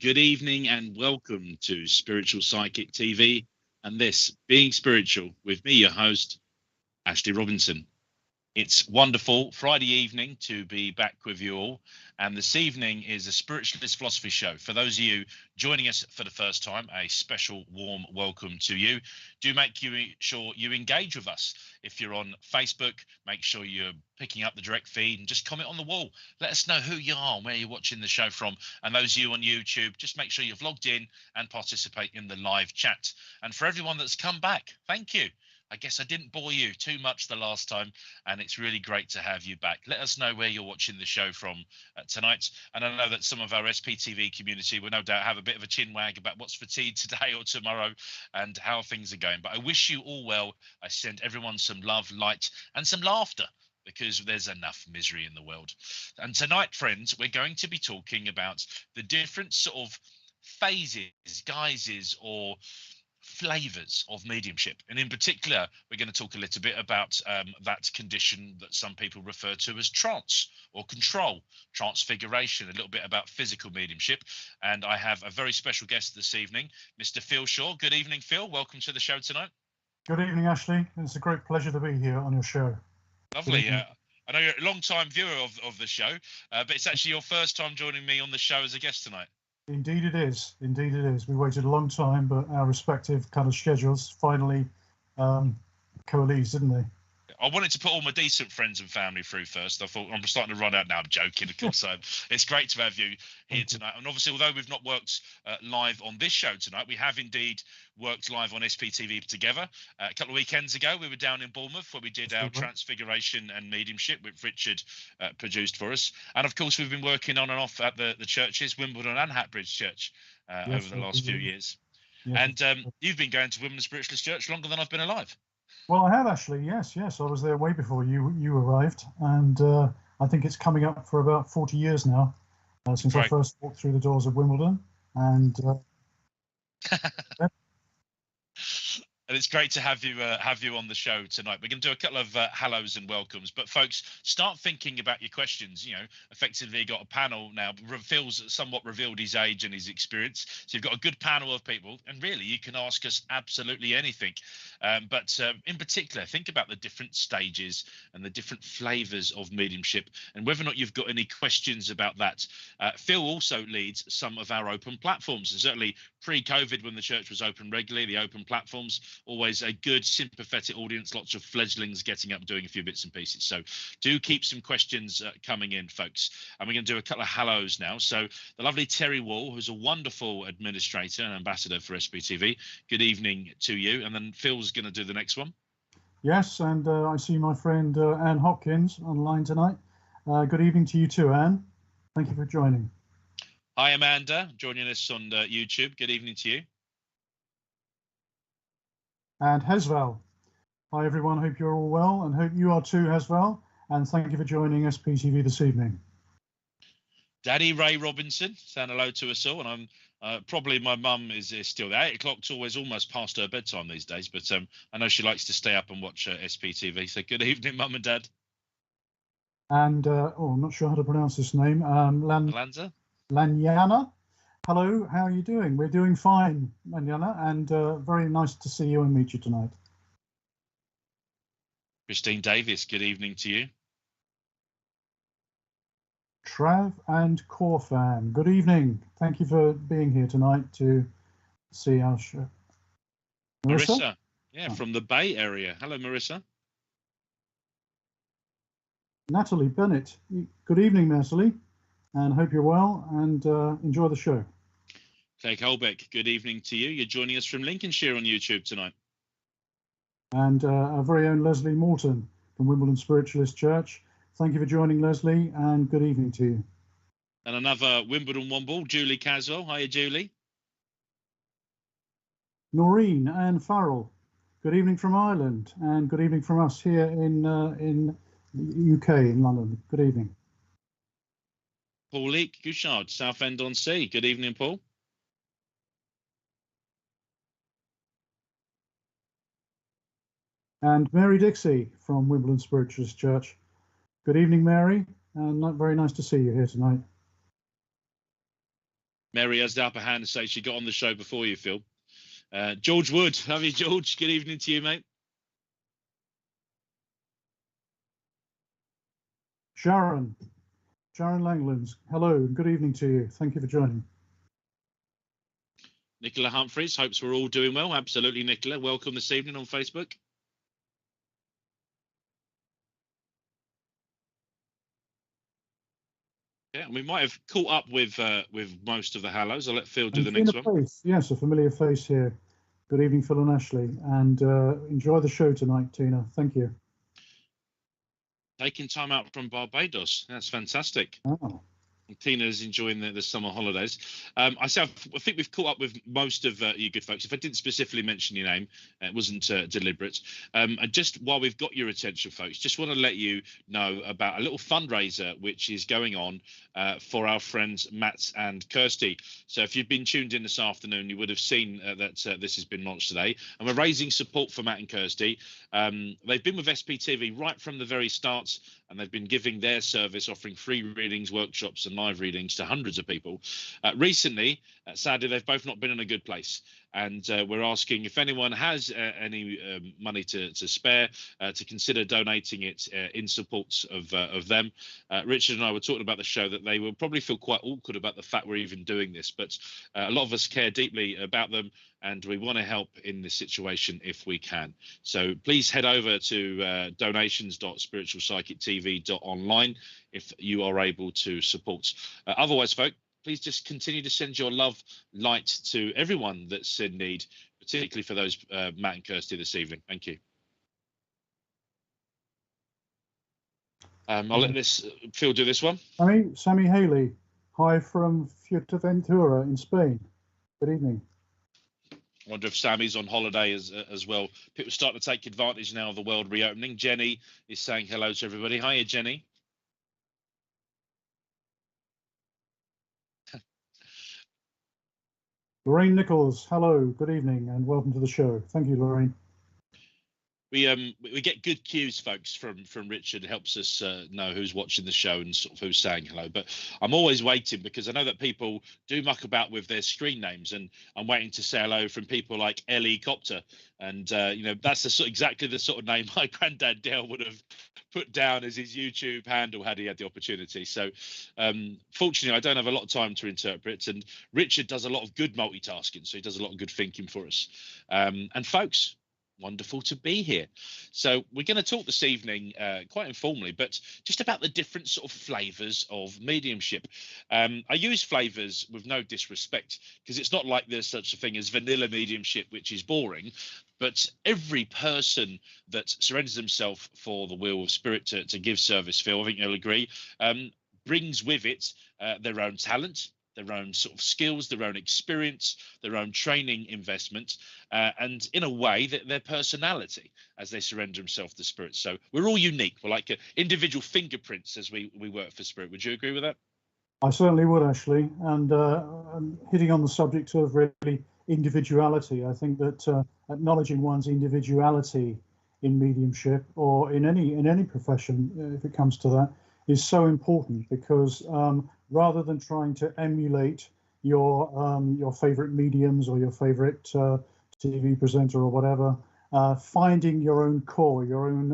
Good evening and welcome to Spiritual Psychic TV and this Being Spiritual with me, your host, Ashley Robinson. It's wonderful Friday evening to be back with you all. And this evening is a spiritualist philosophy show. For those of you joining us for the first time, a special warm welcome to you. Do make sure you engage with us. If you're on Facebook, make sure you're picking up the direct feed and just comment on the wall. Let us know who you are and where you're watching the show from. And those of you on YouTube, just make sure you've logged in and participate in the live chat. And for everyone that's come back, thank you. I guess I didn't bore you too much the last time, and it's really great to have you back. Let us know where you're watching the show from tonight. And I know that some of our SPTV community will no doubt have a bit of a chin wag about what's for tea today or tomorrow and how things are going. But I wish you all well. I send everyone some love, light, and some laughter, because there's enough misery in the world. And tonight, friends, we're going to be talking about the different sort of phases, guises, or flavors of mediumship. And in particular, we're going to talk a little bit about that condition that some people refer to as trance or control, transfiguration, a little bit about physical mediumship. And I have a very special guest this evening, Mr. Phil Shaw. Good evening, Phil. Welcome to the show tonight. Good evening, Ashley. It's a great pleasure to be here on your show. Lovely. I know you're a long-time viewer of the show, but it's actually your first time joining me on the show as a guest tonight. Indeed it is. Indeed it is. We waited a long time, but our respective kind of schedules finally coalesced, didn't they? I wanted to put all my decent friends and family through first. I thought I'm starting to run out now. I'm joking, of course. It's great to have you here tonight. And obviously, although we've not worked live on this show tonight, we have indeed worked live on SPTV together. A couple of weekends ago, we were down in Bournemouth where we did our Transfiguration and Mediumship, which Richard produced for us. And of course, we've been working on and off at the churches, Wimbledon and Hatbridge Church, over the last few years. Yes. And you've been going to Wimbledon Spiritualist Church longer than I've been alive. Well, I have actually, yes. I was there way before you arrived, and I think it's coming up for about 40 years now since I first walked through the doors of Wimbledon, and and it's great to have you on the show tonight. We're going to do a couple of hellos and welcomes, but folks, start thinking about your questions. You know, effectively got a panel now. Phil's somewhat revealed his age and his experience, so you've got a good panel of people, and really you can ask us absolutely anything. But in particular, think about the different stages and the different flavors of mediumship, and whether or not you've got any questions about that. Phil also leads some of our open platforms, and certainly pre-COVID, when the church was open regularly, the open platforms, always a good sympathetic audience, lots of fledglings getting up doing a few bits and pieces. So do keep some questions coming in, folks. And we're going to do a couple of hellos now. So the lovely Terry Wall, who's a wonderful administrator and ambassador for SPTV, good evening to you. And then Phil's going to do the next one. Yes, and I see my friend Anne Hopkins online tonight. Good evening to you too, Anne. Thank you for joining. Hi, Amanda, joining us on YouTube. Good evening to you. And Hesval. Hi, everyone. Hope you're all well, and hope you are too, Hesval. And thank you for joining SPTV this evening. Daddy Ray Robinson, saying hello to us all. And I'm probably my mum is still there. 8 o'clock's always almost past her bedtime these days, but I know she likes to stay up and watch SPTV. So good evening, Mum and Dad. And I'm not sure how to pronounce this name. Lanza? Lanyana. Hello, how are you doing? We're doing fine, Lanyana, and very nice to see you and meet you tonight. Christine Davis, good evening to you. Trav and Corfan, good evening. Thank you for being here tonight to see our show. Marissa, yeah, from the Bay Area. Hello, Marissa. Natalie Bennett, good evening, Natalie, and hope you're well and enjoy the show. Craig Holbeck, good evening to you. You're joining us from Lincolnshire on YouTube tonight. And our very own Leslie Morton from Wimbledon Spiritualist Church. Thank you for joining, Leslie, and good evening to you. And another Wimbledon Womble, Julie Caswell. Hiya, Julie. Noreen Ann Farrell, good evening from Ireland, and good evening from us here in the UK, in London. Good evening. Paul Leake Gouchard, Southend-on-Sea. Good evening, Paul. And Mary Dixie from Wimbledon Spiritualist Church. Good evening, Mary, and very nice to see you here tonight. Mary has the upper hand and say she got on the show before you, Phil. George Wood, how are you, George? Good evening to you, mate. Sharon Langlands, hello and good evening to you. Thank you for joining. Nicola Humphreys, hopes we're all doing well. Absolutely, Nicola. Welcome this evening on Facebook. Yeah, we might have caught up with most of the hellos. I'll let Phil do the next one. Face. Yes, a familiar face here. Good evening, Phil and Ashley, and enjoy the show tonight, Tina. Thank you. Taking time out from Barbados. That's fantastic. Oh. Tina's enjoying the summer holidays. I think we've caught up with most of you good folks. If I didn't specifically mention your name, it wasn't deliberate. And just while we've got your attention, folks, just want to let you know about a little fundraiser which is going on for our friends Matt and Kirsty. So if you've been tuned in this afternoon, you would have seen that this has been launched today. And we're raising support for Matt and Kirsty. They've been with SPTV right from the very start, and they've been giving their service, offering free readings, workshops and live readings to hundreds of people. Recently, sadly, they've both not been in a good place. And we're asking if anyone has any money to spare to consider donating it in support of them. Richard and I were talking about the show that they will probably feel quite awkward about the fact we're even doing this, but a lot of us care deeply about them, and we want to help in this situation if we can. So please head over to donations.spiritualpsychic.tv.online if you are able to support. Otherwise, folk, please just continue to send your love, light to everyone that's in need, particularly for those Matt and Kirsty this evening. Thank you. I'll let this Phil do this one. Sammy Haley, hi from Fuerteventura in Spain. Good evening. I wonder if Sammy's on holiday as well. People starting to take advantage now of the world reopening. Jenny is saying hello to everybody. Hiya, Jenny. Lorraine Nichols, hello, good evening, and welcome to the show. Thank you, Lorraine. We get good cues, folks, from Richard. It helps us know who's watching the show and sort of who's saying hello. But I'm always waiting, because I know that people do muck about with their screen names, and I'm waiting to say hello from people like Ellie Copter, and that's exactly the sort of name my granddad Dale would have put down as his YouTube handle had he had the opportunity. So fortunately, I don't have a lot of time to interpret, and Richard does a lot of good multitasking, so he does a lot of good thinking for us. And folks, wonderful to be here. So we're going to talk this evening quite informally, but just about the different sort of flavors of mediumship. I use flavors with no disrespect, because it's not like there's such a thing as vanilla mediumship, which is boring, but every person that surrenders himself for the will of spirit to give service, Phil, I think you'll agree, brings with it their own talent, their own sort of skills, their own experience, their own training investment, and in a way that their personality as they surrender themselves to spirit. So we're all unique. We're like individual fingerprints as we work for spirit. Would you agree with that? I certainly would, Ashley. And hitting on the subject of really individuality, I think that acknowledging one's individuality in mediumship, or in any profession, if it comes to that, is so important, because rather than trying to emulate your favorite mediums or your favorite TV presenter or whatever, finding your own core, your own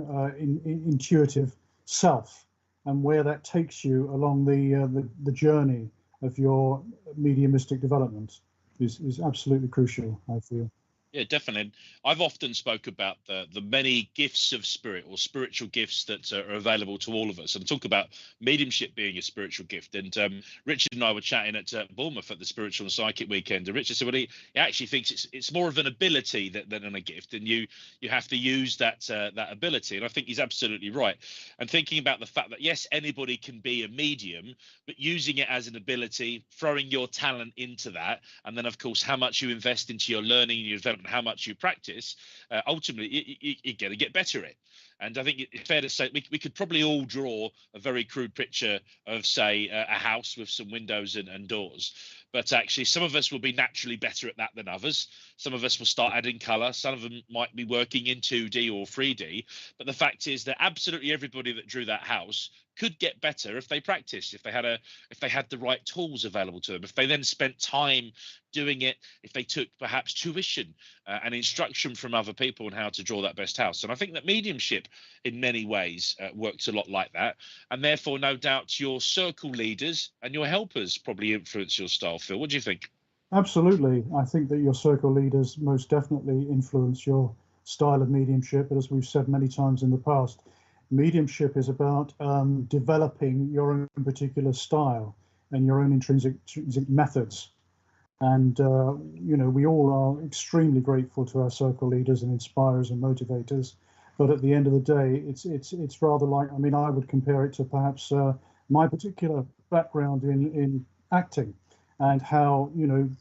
intuitive self, and where that takes you along the journey of your mediumistic development is absolutely crucial, I feel. Yeah, definitely. I've often spoke about the many gifts of spirit, or spiritual gifts that are available to all of us, and talk about mediumship being a spiritual gift. And Richard and I were chatting at Bournemouth at the Spiritual and Psychic weekend, and Richard said, well, he actually thinks it's more of an ability than a gift, and you have to use that ability. And I think he's absolutely right. And thinking about the fact that yes, anybody can be a medium, but using it as an ability, throwing your talent into that, and then of course how much you invest into your learning and your development, how much you practice, ultimately you're going to get better at it. And I think it's fair to say we could probably all draw a very crude picture of, say, a house with some windows and doors. But actually, some of us will be naturally better at that than others. Some of us will start adding color. Some of them might be working in 2D or 3D. But the fact is that absolutely everybody that drew that house could get better if they practiced, if they had the right tools available to them, if they then spent time doing it, if they took perhaps tuition and instruction from other people on how to draw that best house. And I think that mediumship in many ways works a lot like that, and therefore no doubt your circle leaders and your helpers probably influence your style. Phil, what do you think? Absolutely. I think that your circle leaders most definitely influence your style of mediumship. But as we've said many times in the past, mediumship is about developing your own particular style and your own intrinsic methods. And, we all are extremely grateful to our circle leaders and inspirers and motivators. But at the end of the day, it's rather like, I mean, I would compare it to perhaps my particular background in acting, and how,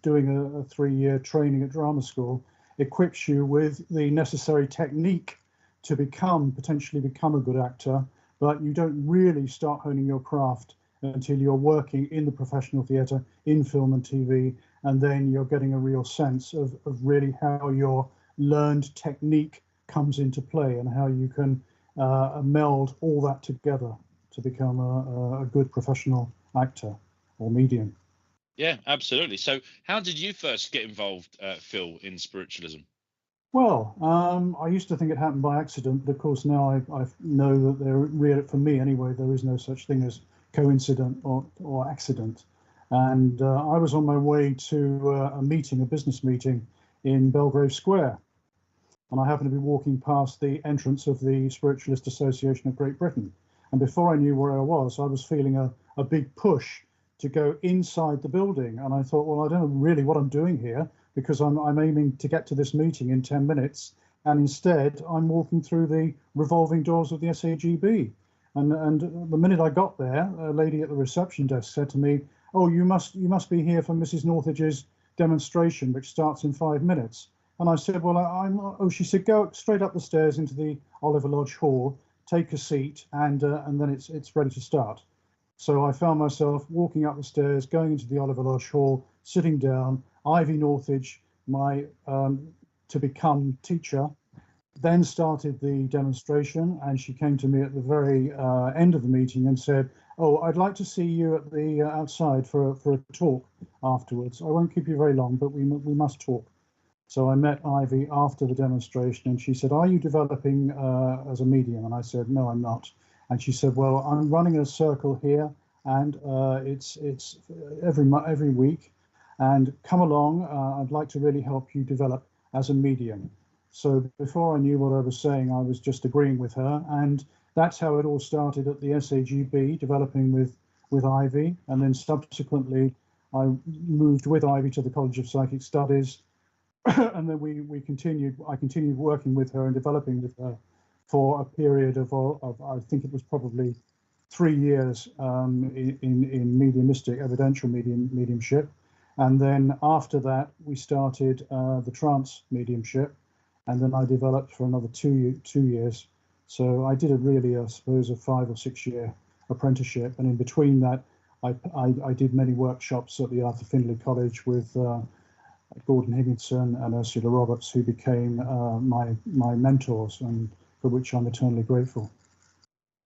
doing a 3-year training at drama school equips you with the necessary technique to potentially become a good actor, but you don't really start honing your craft until you're working in the professional theatre, in film and TV, and then you're getting a real sense of really how your learned technique comes into play and how you can meld all that together to become a good professional actor or medium. Yeah, absolutely. So how did you first get involved, Phil, in spiritualism? Well, I used to think it happened by accident, but of course now I know that for me anyway, there is no such thing as coincident or accident. And I was on my way to a business meeting in Belgrave Square. And I happened to be walking past the entrance of the Spiritualist Association of Great Britain. And before I knew where I was feeling a big push to go inside the building. And I thought, well, I don't know really what I'm doing here, because I'm aiming to get to this meeting in 10 minutes. And instead, I'm walking through the revolving doors of the SAGB. And the minute I got there, a lady at the reception desk said to me, "Oh, you must be here for Mrs. Northage's demonstration, which starts in 5 minutes." And I said, "Well, she said, "Go straight up the stairs into the Oliver Lodge Hall, take a seat, and then it's ready to start." So I found myself walking up the stairs, going into the Oliver Lodge Hall, sitting down. Ivy Northage, my to become teacher, then started the demonstration, and she came to me at the very end of the meeting and said, "Oh, I'd like to see you at the outside for a talk afterwards. I won't keep you very long, but we must talk." So I met Ivy after the demonstration, and she said, "Are you developing as a medium?" And I said, "No, I'm not." And she said, "Well, I'm running a circle here, and it's every week, and come along. I'd like to really help you develop as a medium." So before I knew what I was saying, I was just agreeing with her, and that's how it all started at the SAGB, developing with Ivy, and then subsequently I moved with Ivy to the College of Psychic Studies, and then I continued working with her and developing with her for a period of I think it was probably 3 years in mediumistic, evidential mediumship. And then after that, we started the trance mediumship, and then I developed for another 2 years. So I did I suppose, a 5 or 6 year apprenticeship. And in between that, I did many workshops at the Arthur Findlay College with Gordon Higginson and Ursula Roberts, who became my mentors, and for which I'm eternally grateful.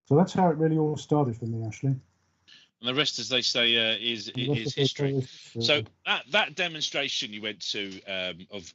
So that's how it really all started for me, Ashley. And the rest, as they say, is history. So that demonstration you went to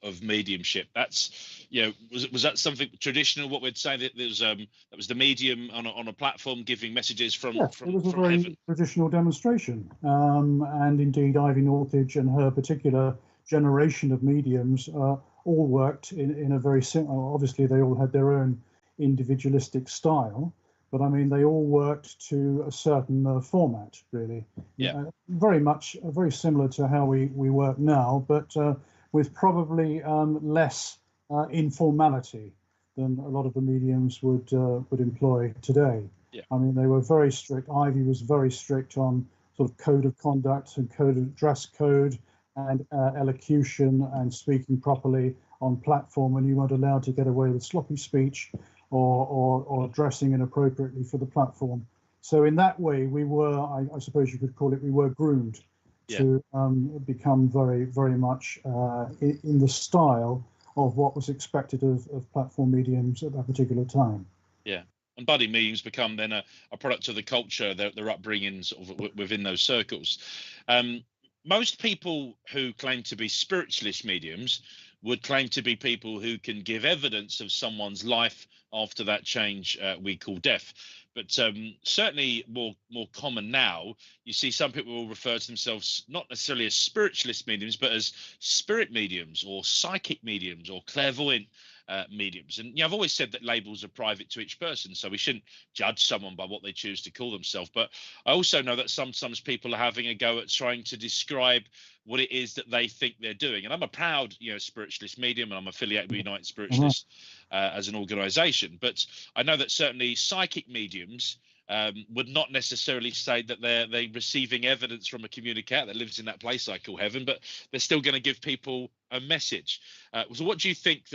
of mediumship, that's was that something traditional? What we'd say that that was the medium on a platform giving messages from it was a very heaven. Traditional demonstration, and indeed Ivy Northage and her particular generation of mediums all worked in a very similar. Obviously, they all had their own individualistic style, but I mean, they all worked to a certain format, really. Yeah. Very similar to how we work now, but with probably less informality than a lot of the mediums would employ today. Yeah. I mean, they were very strict. Ivy was very strict on sort of code of conduct and dress code and elocution and speaking properly on platform, and you weren't allowed to get away with sloppy speech or dressing inappropriately for the platform. So in that way, we were, I suppose you could call it, we were groomed to become very, very much in the style of what was expected of platform mediums at that particular time. Yeah. And budding mediums become then a product of the culture, their upbringing sort of within those circles. Most people who claim to be spiritualist mediums would claim to be people who can give evidence of someone's life after that change we call death. But certainly more common now, you see some people will refer to themselves not necessarily as spiritualist mediums, but as spirit mediums or psychic mediums or clairvoyant mediums. And I've always said that labels are private to each person, so we shouldn't judge someone by what they choose to call themselves. But I also know that sometimes people are having a go at trying to describe what it is that they think they're doing. And I'm a proud, spiritualist medium, and I'm affiliated with United Spiritualists as an organization. But I know that certainly psychic mediums would not necessarily say that they're receiving evidence from a communicator that lives in that place I call heaven, but they're still going to give people a message. So what do you think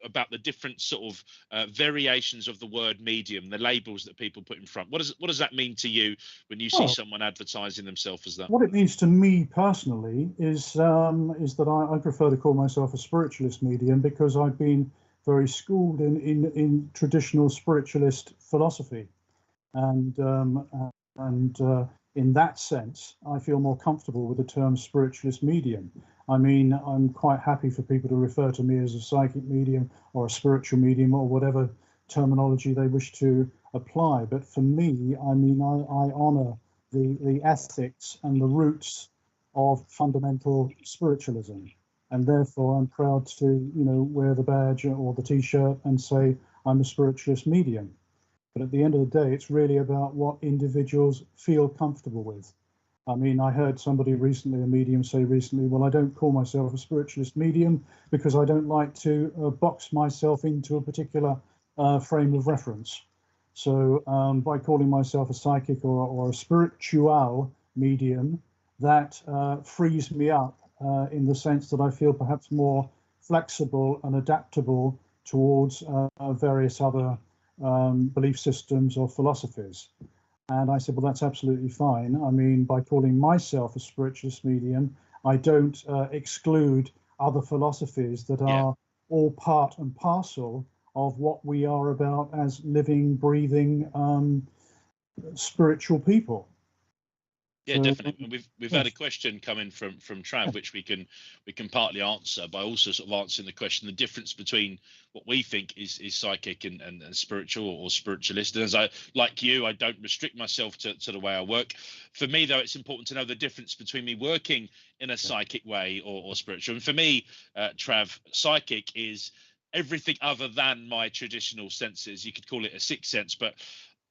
about the different sort of variations of the word medium, the labels that people put in front? What does that mean to you when you see someone advertising themselves as that? What it means to me personally is that I prefer to call myself a spiritualist medium, because I've been very schooled in traditional spiritualist philosophy. And in that sense, I feel more comfortable with the term spiritualist medium. I mean, I'm quite happy for people to refer to me as a psychic medium or a spiritual medium or whatever terminology they wish to apply. But for me, I mean, I honor the ethics and the roots of fundamental spiritualism. And therefore, I'm proud to, wear the badge or the T-shirt and say I'm a spiritualist medium. But at the end of the day, it's really about what individuals feel comfortable with. I mean, I heard somebody recently, a medium, say recently, well, I don't call myself a spiritualist medium because I don't like to box myself into a particular frame of reference. So by calling myself a psychic or a spiritual medium, that frees me up in the sense that I feel perhaps more flexible and adaptable towards various other belief systems or philosophies. And I said, well, that's absolutely fine. I mean, by calling myself a spiritualist medium, I don't exclude other philosophies that are all part and parcel of what we are about as living, breathing, spiritual people. Yeah, definitely. We've had a question come in from Trav, which we can partly answer by also sort of answering the question, the difference between what we think is psychic and spiritual or spiritualist. And as I don't restrict myself to the way I work. For me, though, it's important to know the difference between me working in a psychic way or spiritual. And for me, Trav, psychic is everything other than my traditional senses. You could call it a sixth sense, but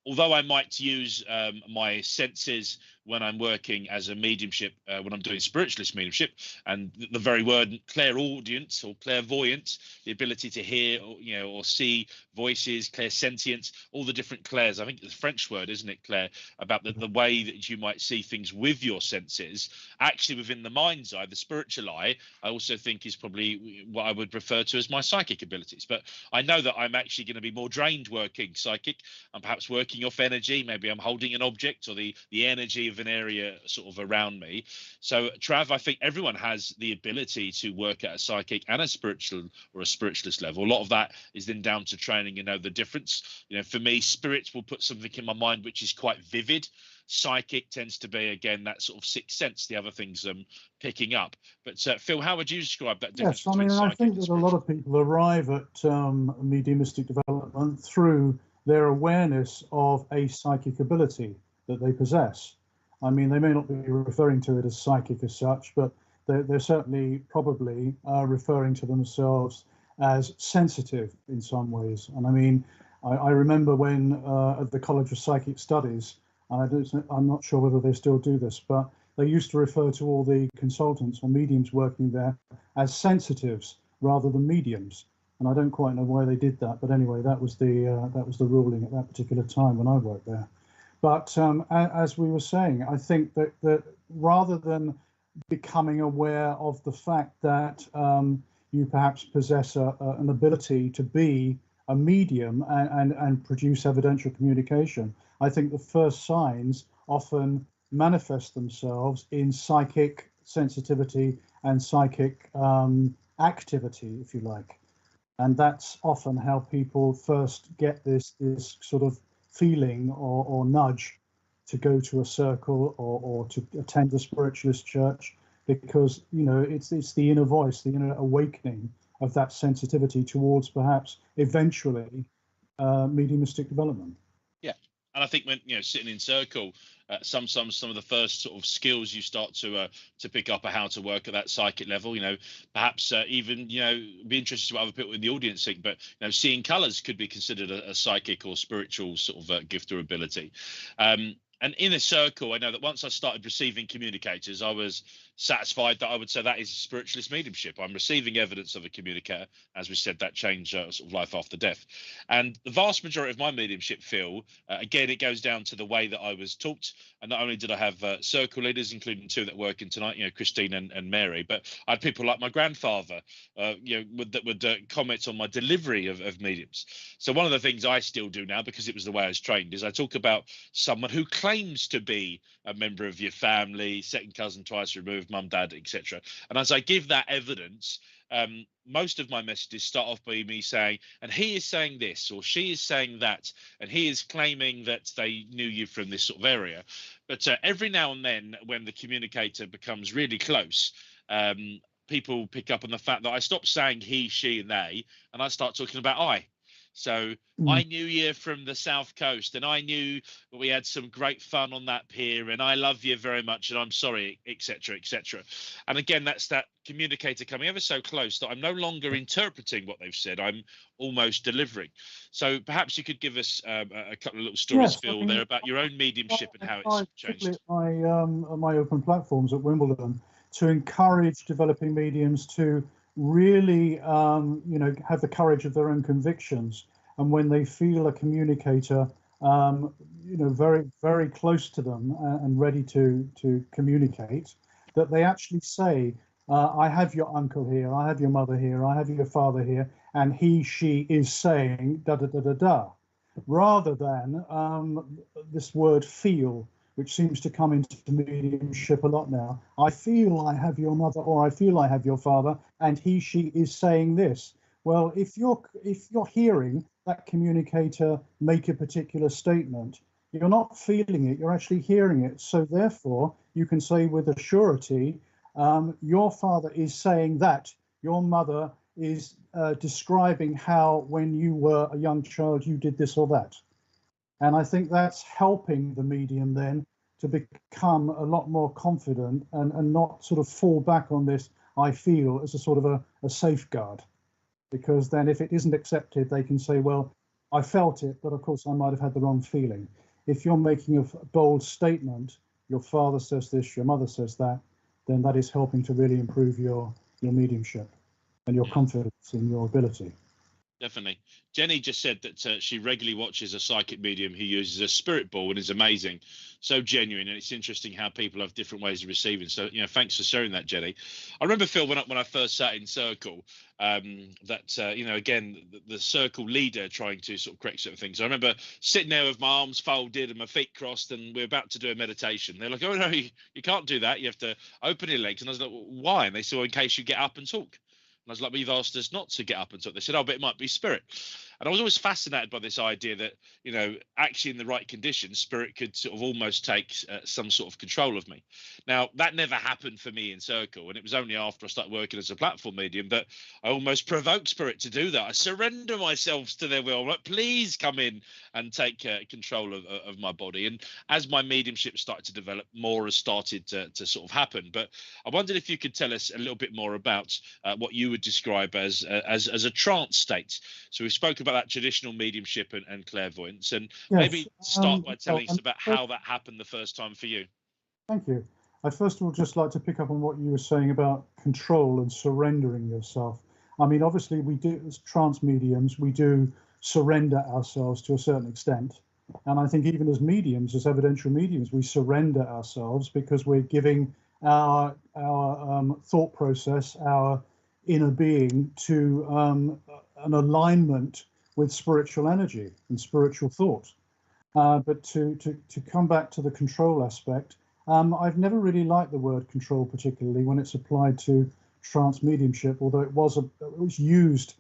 although I might use my senses when I'm working as a mediumship, when I'm doing spiritualist mediumship, and the very word clairaudience or clairvoyant, the ability to hear, or see voices, clairsentience, all the different clairs. I think it's a French word, isn't it, Claire, about the way that you might see things with your senses. Actually, within the mind's eye, the spiritual eye, I also think is probably what I would refer to as my psychic abilities. But I know that I'm actually going to be more drained working psychic. I'm perhaps working off energy. Maybe I'm holding an object or the energy of an area sort of around me. So Trav, I think everyone has the ability to work at a psychic and a spiritual or a spiritualist level. A lot of that is then down to training, the difference. For me, spirits will put something in my mind which is quite vivid. Psychic tends to be, again, that sort of sixth sense, the other things picking up. But Phil, how would you describe that difference? Yes, I mean, I think that a lot of people arrive at mediumistic development through their awareness of a psychic ability that they possess. I mean, they may not be referring to it as psychic as such, but they're certainly probably referring to themselves as sensitive in some ways. And I mean, I remember when at the College of Psychic Studies, I'm not sure whether they still do this, but they used to refer to all the consultants or mediums working there as sensitives rather than mediums. And I don't quite know why they did that, but anyway, that was the ruling at that particular time when I worked there. But as we were saying, I think that rather than becoming aware of the fact that you perhaps possess an ability to be a medium and produce evidential communication. I think the first signs often manifest themselves in psychic sensitivity and psychic activity, if you like. And that's often how people first get this sort of feeling or nudge to go to a circle or to attend a spiritualist church, because, you know, it's the inner voice, the inner awakening of that sensitivity towards perhaps eventually mediumistic development. Yeah, and I think when, you know, sitting in circle, sometimes some of the first sort of skills you start to pick up are how to work at that psychic level. You know, perhaps even, you know, be interested to what other people in the audience think, but, you know, seeing colours could be considered a psychic or spiritual sort of gift or ability. And in a circle, I know that once I started receiving communicators, I was satisfied that I would say that is spiritualist mediumship. I'm receiving evidence of a communicator. As we said, that changed sort of life after death. And the vast majority of my mediumship feel, again, it goes down to the way that I was taught. And not only did I have circle leaders, including two that work in tonight, you know, Christine and Mary, but I had people like my grandfather, you know, that would comment on my delivery of mediums. So one of the things I still do now, because it was the way I was trained, is I talk about someone who claims to be a member of your family, second cousin twice removed, mum, dad, etc. And as I give that evidence, most of my messages start off by me saying, and he is saying this, or she is saying that, and he is claiming that they knew you from this sort of area. But every now and then, when the communicator becomes really close, people pick up on the fact that I stop saying he, she, and they, and I start talking about I. So I knew you from the South Coast, and I knew that we had some great fun on that pier, and I love you very much, and I'm sorry, etc., etc. And again, that's that communicator coming ever so close that I'm no longer interpreting what they've said. I'm almost delivering. So perhaps you could give us a couple of little stories, Phil, there about your own mediumship and how it's changed. My open platforms at Wimbledon to encourage developing mediums to really, you know, have the courage of their own convictions, and when they feel a communicator, you know, very, very close to them and ready to communicate, that they actually say, I have your uncle here, I have your mother here, I have your father here, and he, she is saying da da da da da, rather than this word feel, which seems to come into mediumship a lot now. I feel I have your mother, or I feel I have your father, and he, she is saying this. Well, if you're hearing that communicator make a particular statement, you're not feeling it, you're actually hearing it. So therefore, you can say with a surety, your father is saying that, your mother is describing how when you were a young child, you did this or that. And I think that's helping the medium then to become a lot more confident and not sort of fall back on this, I feel, as a sort of a safeguard. Because then if it isn't accepted, they can say, well, I felt it, but of course I might have had the wrong feeling. If you're making a bold statement, your father says this, your mother says that, then that is helping to really improve your mediumship and your confidence in your ability. Definitely. Jenny just said that she regularly watches a psychic medium who uses a spirit ball and is amazing, so genuine, and it's interesting how people have different ways of receiving. So, you know, thanks for sharing that, Jenny. I remember, Phil, when I first sat in circle, that you know, again, the circle leader trying to sort of correct certain things. I remember sitting there with my arms folded and my feet crossed, and we're about to do a meditation. They're like, "Oh no, you can't do that. You have to open your legs." And I was like, well, "Why?" And they said, "Well, in case you get up and talk." And I was like, well, you've asked us not to get up and talk. They said, oh, but it might be spirit. And I was always fascinated by this idea that, you know, actually in the right conditions, spirit could sort of almost take some sort of control of me. Now, that never happened for me in circle. And it was only after I started working as a platform medium that I almost provoked spirit to do that. I surrender myself to their will. I'm like, please come in and take control of my body. And as my mediumship started to develop, more has started to sort of happen. But I wondered if you could tell us a little bit more about what you would describe as a trance state. So we spoke about that traditional mediumship and clairvoyance, and maybe start by telling us about how that happened the first time for you. Thank you. I'd first of all just like to pick up on what you were saying about control and surrendering yourself. I mean, obviously we do, as trance mediums, we do surrender ourselves to a certain extent. And I think even as mediums, as evidential mediums, we surrender ourselves because we're giving our thought process, our inner being to an alignment with spiritual energy and spiritual thought. But to come back to the control aspect, I've never really liked the word control, particularly when it's applied to trance mediumship, although it was used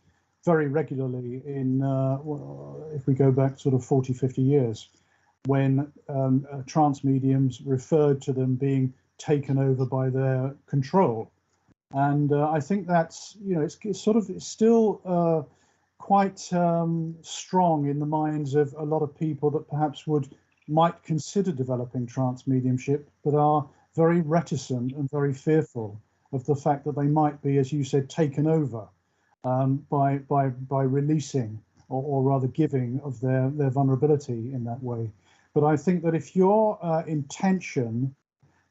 very regularly in, if we go back sort of 40, 50 years, when trance mediums referred to them being taken over by their control. And I think that's, it's still quite strong in the minds of a lot of people that perhaps might consider developing trance mediumship, but are very reticent and very fearful of the fact that they might be, as you said, taken over by releasing or rather giving of their vulnerability in that way. But I think that if your intention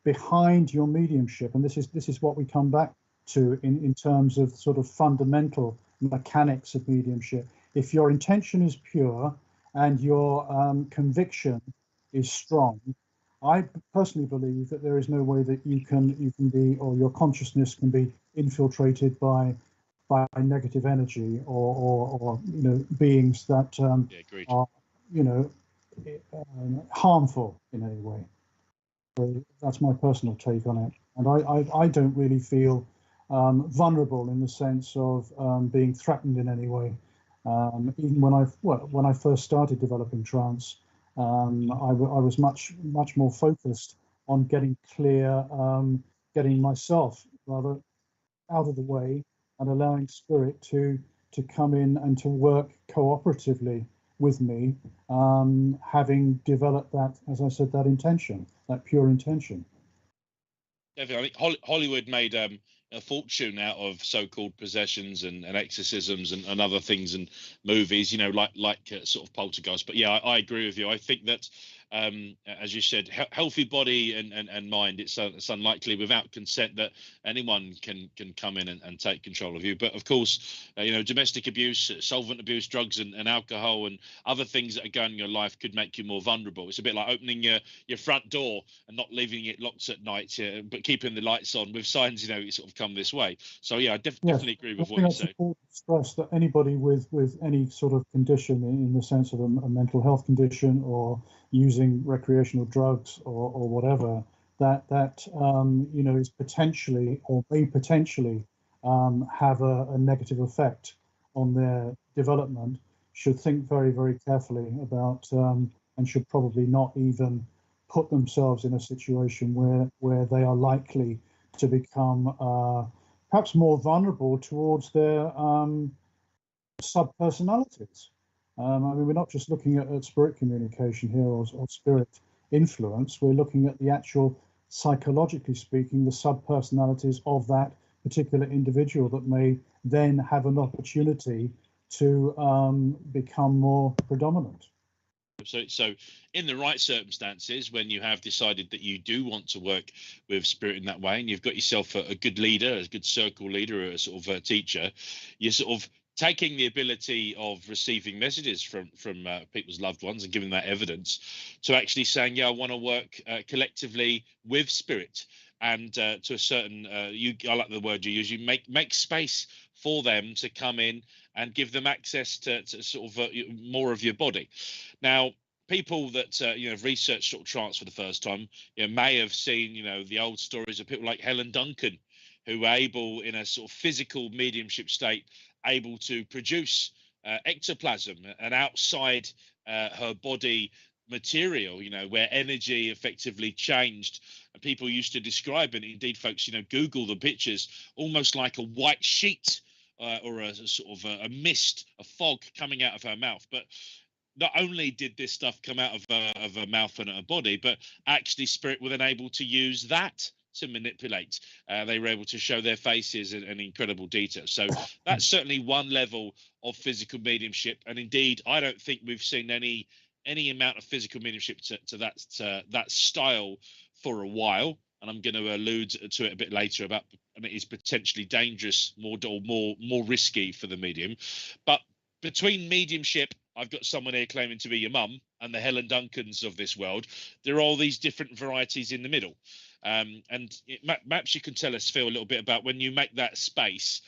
behind your mediumship, and this is what we come back to in terms of sort of fundamental mechanics of mediumship, if your intention is pure and your conviction is strong, I personally believe that there is no way that you can be, or your consciousness can be infiltrated by negative energy or beings that are harmful in any way. So that's my personal take on it, and I don't really feel vulnerable in the sense of being threatened in any way. Even when I first started developing trance, I was much more focused on getting clear, getting myself rather out of the way, and allowing spirit to come in and to work cooperatively with me, having developed that, as I said, that intention, that pure intention. Definitely. I think Hollywood made a fortune out of so-called possessions and exorcisms and other things and movies, like sort of Poltergeist. But yeah, I agree with you. I think that, as you said, healthy body and mind, it's unlikely without consent that anyone can come in and take control of you. But of course, domestic abuse, solvent abuse, drugs and alcohol and other things that are going in your life could make you more vulnerable. It's a bit like opening your front door and not leaving it locked at night, but keeping the lights on with signs, it sort of come this way. So yeah, I definitely agree with what you say. I stress that anybody with any sort of condition, in the sense of a mental health condition or using recreational drugs or whatever, that is potentially or may potentially have a negative effect on their development, should think very, very carefully about and should probably not even put themselves in a situation where they are likely to become perhaps more vulnerable towards their subpersonalities. We're not just looking at spirit communication here or spirit influence. We're looking at the actual, psychologically speaking, the subpersonalities of that particular individual that may then have an opportunity to become more predominant. So in the right circumstances, when you have decided that you do want to work with spirit in that way, and you've got yourself a good leader, a good circle leader, a sort of a teacher, you're sort of taking the ability of receiving messages from people's loved ones and giving that evidence to actually saying, yeah, I want to work collectively with spirit. And to a certain, I like the word you use, you make space for them to come in and give them access to sort of more of your body. Now, people that have researched sort of trance for the first time, may have seen the old stories of people like Helen Duncan, who were able, in a sort of physical mediumship state, able to produce ectoplasm, an outside her body material, where energy effectively changed. And people used to describe it, indeed, folks, Google the pictures, almost like a white sheet or a sort of a mist, a fog coming out of her mouth. But not only did this stuff come out of her mouth and her body, but actually spirit were then able to use that to manipulate. They were able to show their faces in incredible detail. So that's certainly one level of physical mediumship. And indeed, I don't think we've seen any amount of physical mediumship to that style for a while. And I'm going to allude to it a bit later about, and it is potentially dangerous, more risky for the medium. But between mediumship, I've got someone here claiming to be your mum, and the Helen Duncans of this world, there are all these different varieties in the middle. Perhaps you can tell us, Phil, a little bit about when you make that space.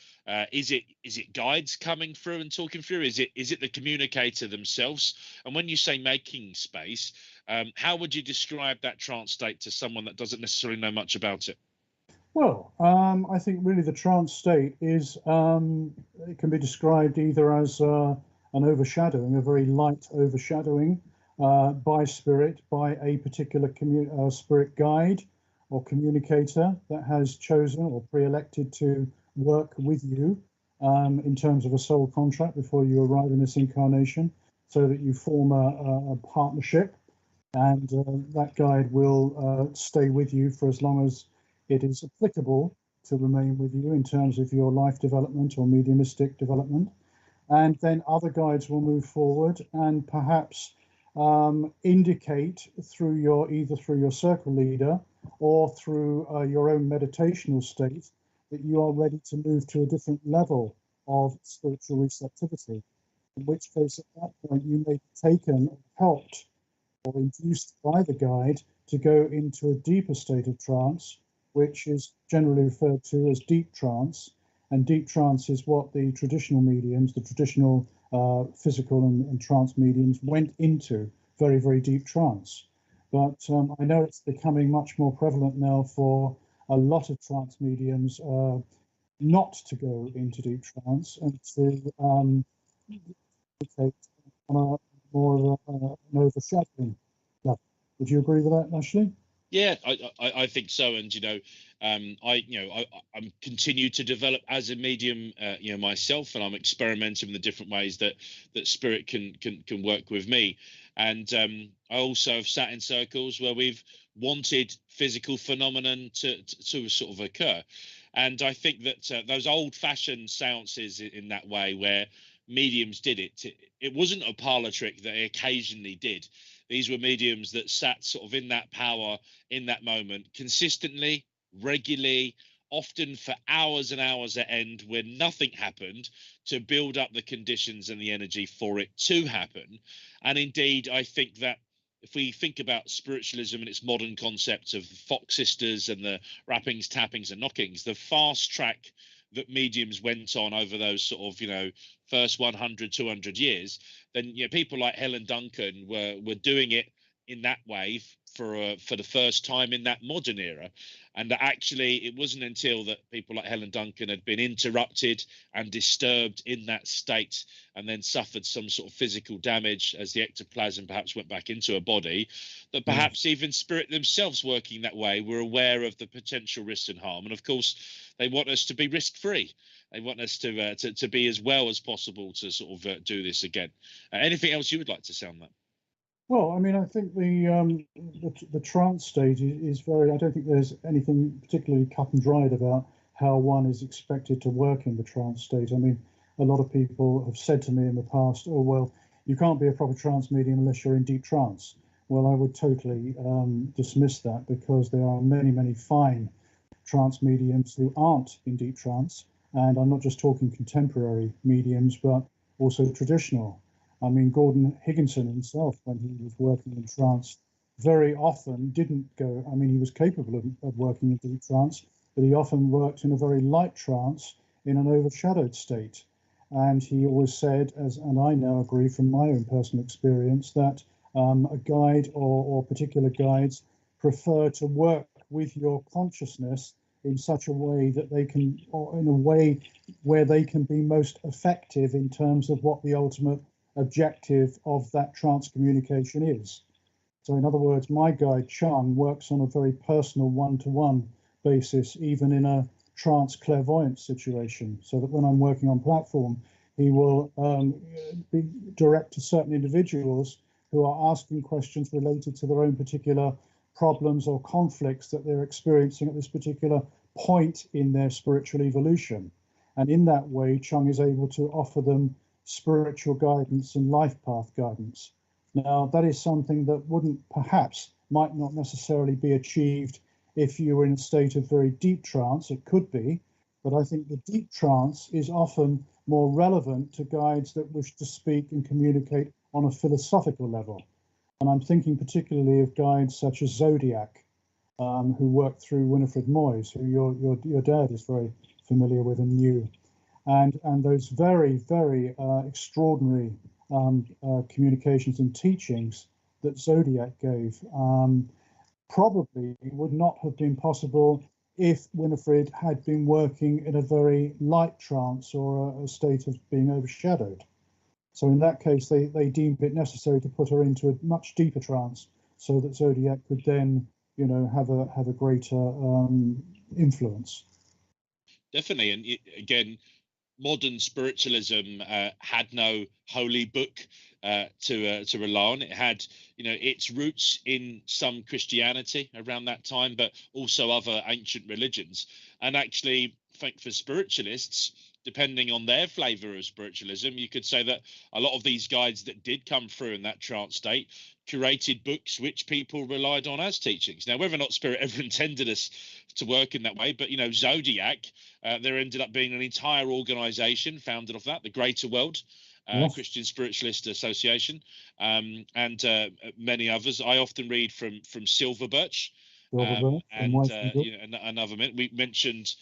Is it guides coming through and talking through? Is it the communicator themselves? And when you say making space, how would you describe that trance state to someone that doesn't necessarily know much about it? Well, I think really the trance state is, it can be described either as an overshadowing, a very light overshadowing by spirit, by a particular spirit guide or communicator that has chosen or pre-elected to work with you in terms of a soul contract before you arrive in this incarnation, so that you form a partnership, and that guide will stay with you for as long as it is applicable to remain with you in terms of your life development or mediumistic development. And then other guides will move forward and perhaps indicate through either through your circle leader or through your own meditational state that you are ready to move to a different level of spiritual receptivity, in which case at that point you may be taken or helped or induced by the guide to go into a deeper state of trance, which is generally referred to as deep trance. And deep trance is what the traditional mediums, the traditional physical and trance mediums went into, very, very deep trance. But I know it's becoming much more prevalent now for a lot of trance mediums not to go into deep trance and to take on a more of an overshadowing level. Would you agree with that, Ashley? Yeah, I think so, and I'm continue to develop as a medium, myself, and I'm experimenting with the different ways that spirit can work with me, and I also have sat in circles where we've wanted physical phenomenon to sort of occur, and I think that those old-fashioned seances in that way where mediums did it wasn't a parlor trick that they occasionally did. These were mediums that sat sort of in that power, in that moment, consistently, regularly, often for hours and hours at end when nothing happened, to build up the conditions and the energy for it to happen. And indeed, I think that if we think about spiritualism and its modern concepts of Fox sisters and the rappings, tappings and knockings, the fast track that mediums went on over those sort of, first 100, 200 years, then people like Helen Duncan were doing it in that way for the first time in that modern era. And that actually it wasn't until that people like Helen Duncan had been interrupted and disturbed in that state and then suffered some sort of physical damage as the ectoplasm perhaps went back into her body, that perhaps even spirit themselves working that way were aware of the potential risk and harm. And of course they want us to be risk free. They want us to be as well as possible to sort of do this again. Anything else you would like to say on that? Well, I mean, I think the trance state is very. I don't think there's anything particularly cut and dried about how one is expected to work in the trance state. I mean, a lot of people have said to me in the past, "Oh, well, you can't be a proper trance medium unless you're in deep trance." Well, I would totally dismiss that, because there are many, many fine trance mediums who aren't in deep trance, and I'm not just talking contemporary mediums, but also traditional. I mean, Gordon Higginson himself, when he was working in trance, very often didn't go. I mean, he was capable of working in deep trance, but he often worked in a very light trance in an overshadowed state. And he always said, and I now agree from my own personal experience, that a guide or particular guides prefer to work with your consciousness in such a way that they can, or in a way where they can be most effective in terms of what the ultimate objective of that trance communication is. So in other words, my guide Chung works on a very personal one-to-one basis, even in a trance clairvoyant situation, so that when I'm working on platform, he will be direct to certain individuals who are asking questions related to their own particular problems or conflicts that they're experiencing at this particular point in their spiritual evolution. And in that way, Chung is able to offer them spiritual guidance and life path guidance. Now, that is something that might not necessarily be achieved if you were in a state of very deep trance. It could be, but I think the deep trance is often more relevant to guides that wish to speak and communicate on a philosophical level. And I'm thinking particularly of guides such as Zodiac, who worked through Winifred Moyes, who your dad is very familiar with and knew, and those very extraordinary communications and teachings that Zodiac gave probably would not have been possible if Winifred had been working in a very light trance or a state of being overshadowed. So in that case, they deemed it necessary to put her into a much deeper trance so that Zodiac could then, have a greater influence. Definitely, and again, modern spiritualism had no holy book to rely on. It had, its roots in some Christianity around that time, but also other ancient religions. And actually, for spiritualists, depending on their flavor of spiritualism, you could say that a lot of these guides that did come through in that trance state curated books which people relied on as teachings. Now, whether or not Spirit ever intended us to work in that way, but Zodiac, there ended up being an entire organization founded off that, the Greater World Christian Spiritualist Association, and many others. I often read from Silver Birch. And another we mentioned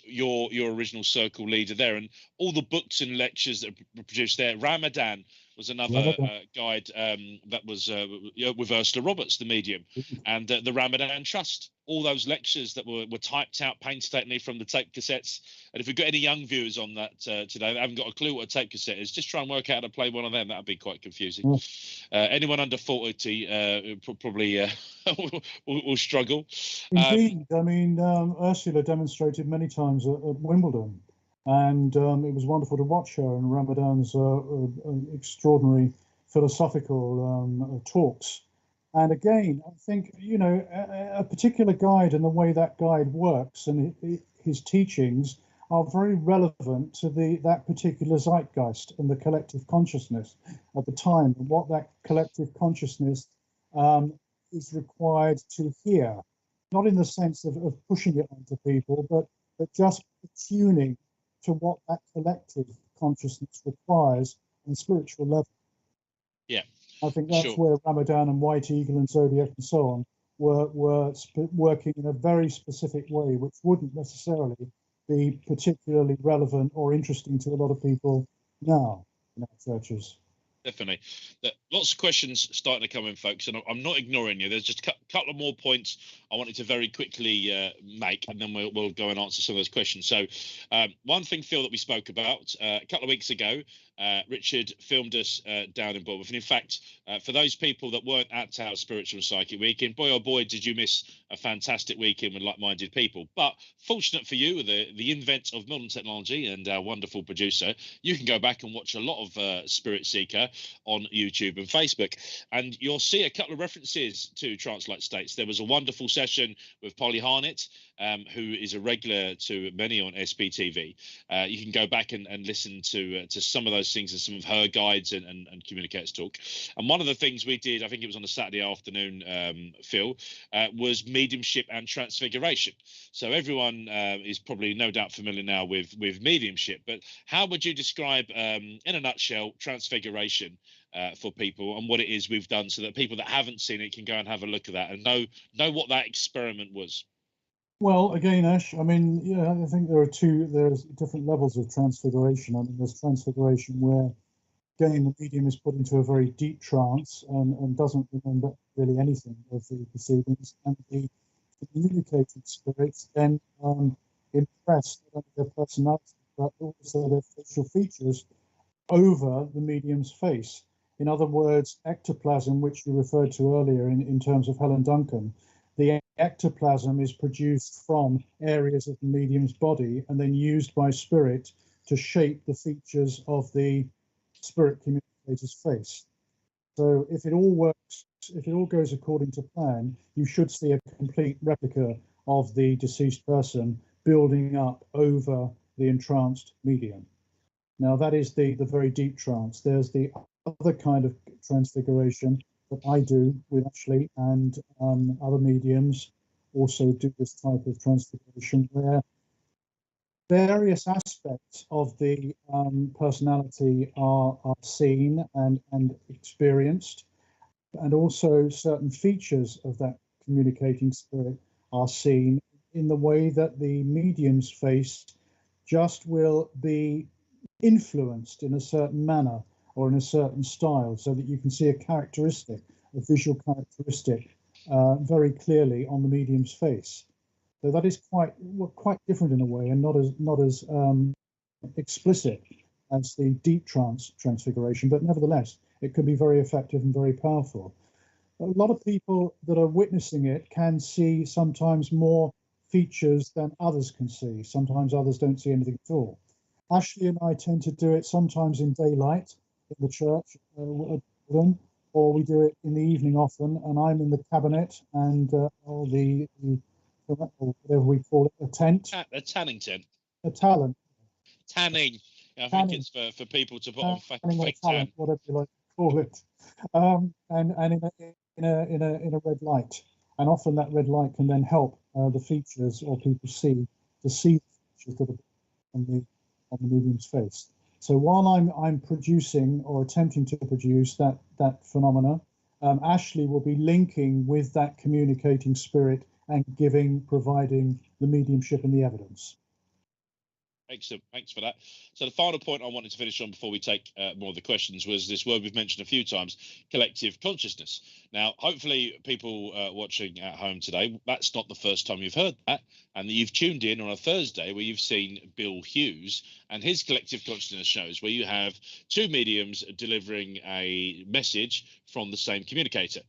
your original circle leader there, and all the books and lectures that were produced there. Ramadan was another guide that was with Ursula Roberts, the medium, and the Ramadan Trust. All those lectures that were typed out painstakingly from the tape cassettes. And if we've got any young viewers on that today that haven't got a clue what a tape cassette is, just try and work out how to play one of them. That'd be quite confusing. Anyone under 40 probably will struggle. Indeed, I mean, Ursula demonstrated many times at Wimbledon, and it was wonderful to watch her and Ramadan's extraordinary philosophical talks. And again, I think, a particular guide and the way that guide works and his teachings are very relevant to that particular zeitgeist and the collective consciousness at the time, and what that collective consciousness is required to hear, not in the sense of pushing it onto people, but just tuning to what that collective consciousness requires on a spiritual level. Yeah. I think that's where Ramadan and White Eagle and Zodiac and so on were working in a very specific way, which wouldn't necessarily be particularly relevant or interesting to a lot of people now in our churches. Definitely. Lots of questions starting to come in, folks, and I'm not ignoring you. There's just a couple of more points I wanted to very quickly make, and then we'll go and answer some of those questions. So one thing, Phil, that we spoke about a couple of weeks ago, Richard filmed us down in Bournemouth. And in fact, for those people that weren't at our Spiritual Psychic Weekend, boy, oh boy, did you miss a fantastic weekend with like-minded people. But fortunate for you, the invent of modern technology and our wonderful producer, you can go back and watch a lot of Spirit Seeker on YouTube and Facebook, and you'll see a couple of references to trance-like states. There was a wonderful session with Polly Harnett, who is a regular to many on SPTV. You can go back and listen to some of those things and some of her guides and communicators talk. And one of the things we did, I think it was on a Saturday afternoon, Phil, was mediumship and transfiguration. So everyone is probably no doubt familiar now with mediumship, but how would you describe in a nutshell transfiguration for people, and what it is we've done so that people that haven't seen it can go and have a look at that and know what that experiment was? Well, again, Ash, I mean, I think there's different levels of transfiguration. I mean, there's transfiguration where, again, the medium is put into a very deep trance and doesn't remember really anything of the proceedings, and the communicated spirits then impress not only their personality but also their facial features over the medium's face. In other words, ectoplasm, which you referred to earlier in terms of Helen Duncan, the ectoplasm is produced from areas of the medium's body and then used by spirit to shape the features of the spirit communicator's face. So if it all works, if it all goes according to plan, you should see a complete replica of the deceased person building up over the entranced medium. Now that is the very deep trance. There's the other kind of transfiguration that I do with Ashley, and other mediums also do this type of transfiguration, where various aspects of the personality are seen and experienced, and also certain features of that communicating spirit are seen in the way that the medium's face just will be influenced in a certain manner or in a certain style, so that you can see a characteristic, a visual characteristic, very clearly on the medium's face. So that is quite different in a way, and not as explicit as the deep trance transfiguration, but nevertheless, it can be very effective and very powerful. A lot of people that are witnessing it can see sometimes more features than others can see. Sometimes others don't see anything at all. Ashley and I tend to do it sometimes in daylight in the church, or we do it in the evening often, and I'm in the cabinet and or the whatever we call it, a tent. A tanning tent. A talent. Tanning. I think it's for people to put on fake talent, tan. whatever you like to call it. And in a red light. And often that red light can then help the features or people see the features that are on the medium's face. So while I'm producing or attempting to produce that phenomena, Ashley will be linking with that communicating spirit and providing the mediumship and the evidence. Excellent. Thanks for that. So the final point I wanted to finish on before we take more of the questions was this word we've mentioned a few times, collective consciousness. Now, hopefully people watching at home today, that's not the first time you've heard that, and that you've tuned in on a Thursday where you've seen Bill Hughes and his collective consciousness shows, where you have two mediums delivering a message from the same communicator.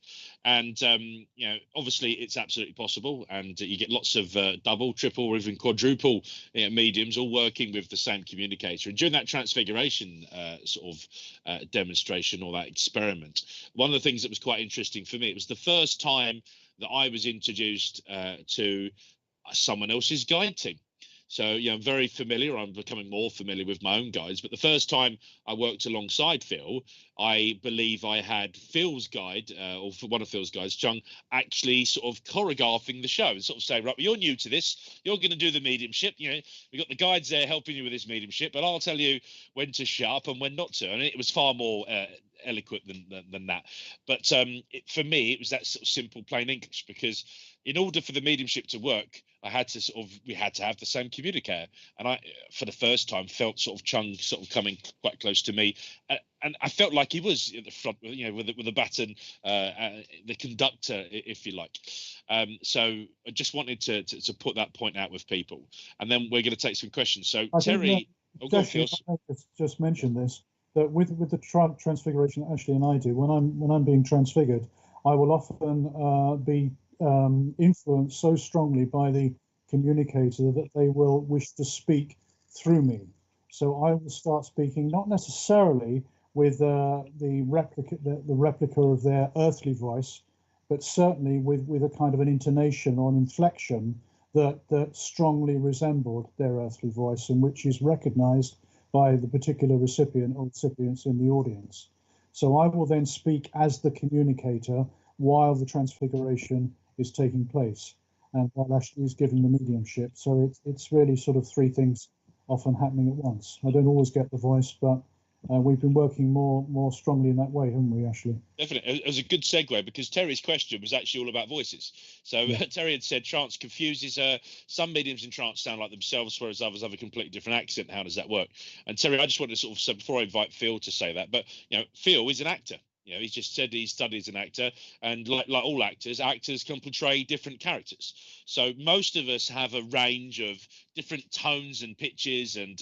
And, you know, obviously it's absolutely possible, and you get lots of double, triple, or even quadruple mediums all working with the same communicator. And during that transfiguration demonstration or that experiment, one of the things that was quite interesting for me, it was the first time that I was introduced to someone else's guide team. So, you know, I'm very familiar. I'm becoming more familiar with my own guides. But the first time I worked alongside Phil, I believe I had Phil's guide, or for one of Phil's guides, Chung, actually sort of choreographing the show and sort of saying, right, well, you're new to this. You're going to do the mediumship. You know, we've got the guides there helping you with this mediumship, but I'll tell you when to shut up and when not to. And it was far more eloquent than that. But for me, it was that sort of simple, plain English, because in order for the mediumship to work, we had to have the same communicator. And I, for the first time, felt sort of Chung sort of coming quite close to me. And I felt like he was at the front, you know, with the baton, the conductor, if you like. So I just wanted to put that point out with people. And then we're going to take some questions. So Terry, just mention this, that with the transfiguration that Ashley and I do, when I'm being transfigured, I will often be influenced so strongly by the communicator that they will wish to speak through me. So I will start speaking, not necessarily with the replica of their earthly voice, but certainly with a kind of an intonation or an inflection that strongly resembled their earthly voice, and which is recognized by the particular recipient or recipients in the audience. So I will then speak as the communicator while the transfiguration is taking place, and while Ashley is giving the mediumship. So it's really sort of three things often happening at once. I don't always get the voice, but we've been working more strongly in that way, haven't we, Ashley? Definitely. It was a good segue, because Terry's question was actually all about voices. So yeah. Terry had said trance confuses her. Some mediums in trance sound like themselves, whereas others have a completely different accent. How does that work? And Terry, I just wanted to sort of say, before I invite Phil to say that, but you know, Phil is an actor. You know, he's just said he studies an actor, and like all actors can portray different characters. So most of us have a range of different tones and pitches and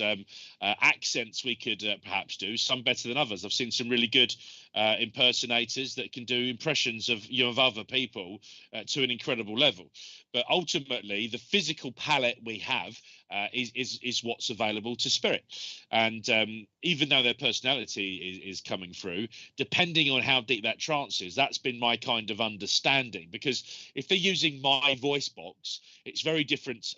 accents we could perhaps do, some better than others. I've seen some really good impersonators that can do impressions of other people to an incredible level. But ultimately, the physical palette we have is what's available to spirit. And even though their personality is coming through, depending on how deep that trance is, that's been my kind of understanding. Because if they're using my voice box, it's very different,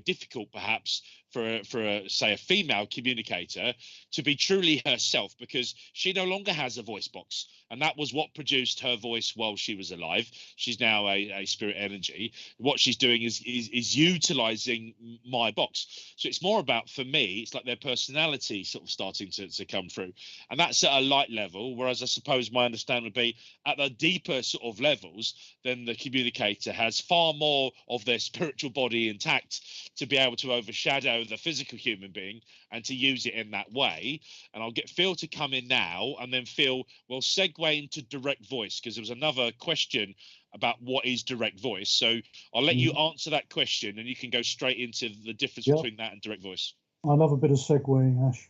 difficult perhaps say a female communicator to be truly herself, because she no longer has a voice box, and that was what produced her voice while she was alive. She's now a spirit energy. What she's doing is utilizing my box. So it's more about, for me, it's like their personality sort of starting to come through, and that's at a light level. Whereas I suppose my understanding would be at the deeper sort of levels, then the communicator has far more of their spiritual body intact to be able to overshadow the physical human being and to use it in that way. And I'll get Phil to come in now, and then Phil will segue into direct voice, because there was another question about what is direct voice. So I'll let you answer that question, and you can go straight into the difference between that and direct voice. I love a bit of segue, Ash.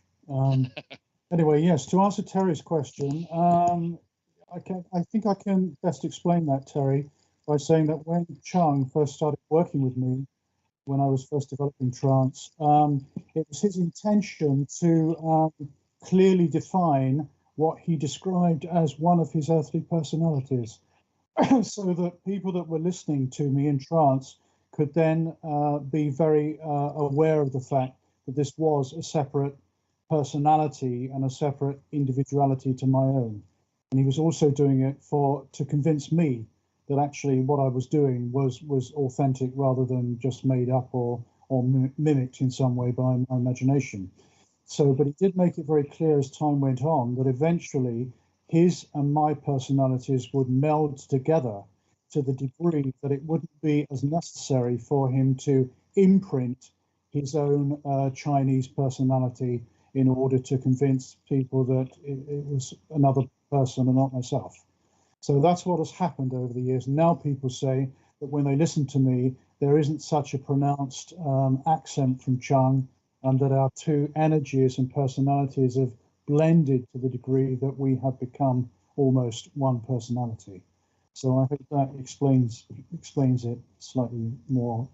Anyway, yes, to answer Terry's question, I think I can best explain that, Terry, by saying that when Chung first started working with me, when I was first developing trance, it was his intention to clearly define what he described as one of his earthly personalities, so that people that were listening to me in trance could then be very aware of the fact that this was a separate personality and a separate individuality to my own. And he was also doing it to convince me that actually what I was doing was authentic rather than just made up or mimicked in some way by my imagination. So, but he did make it very clear as time went on that eventually his and my personalities would meld together to the degree that it wouldn't be as necessary for him to imprint his own Chinese personality in order to convince people that it was another person and not myself. So that's what has happened over the years. Now people say that when they listen to me, there isn't such a pronounced accent from Chung, and that our two energies and personalities have blended to the degree that we have become almost one personality. So I think that explains it slightly more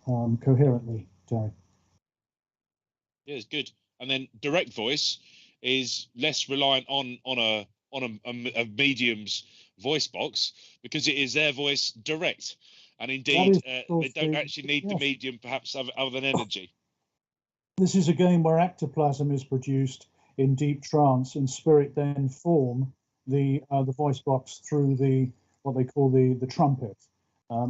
coherently, Terry. Yeah, it's good. And then direct voice is less reliant on a medium's voice box, because it is their voice direct, and indeed they don't actually need the medium, perhaps, other than energy. This is a game where ectoplasm is produced in deep trance, and spirit then form the voice box through what they call the trumpet.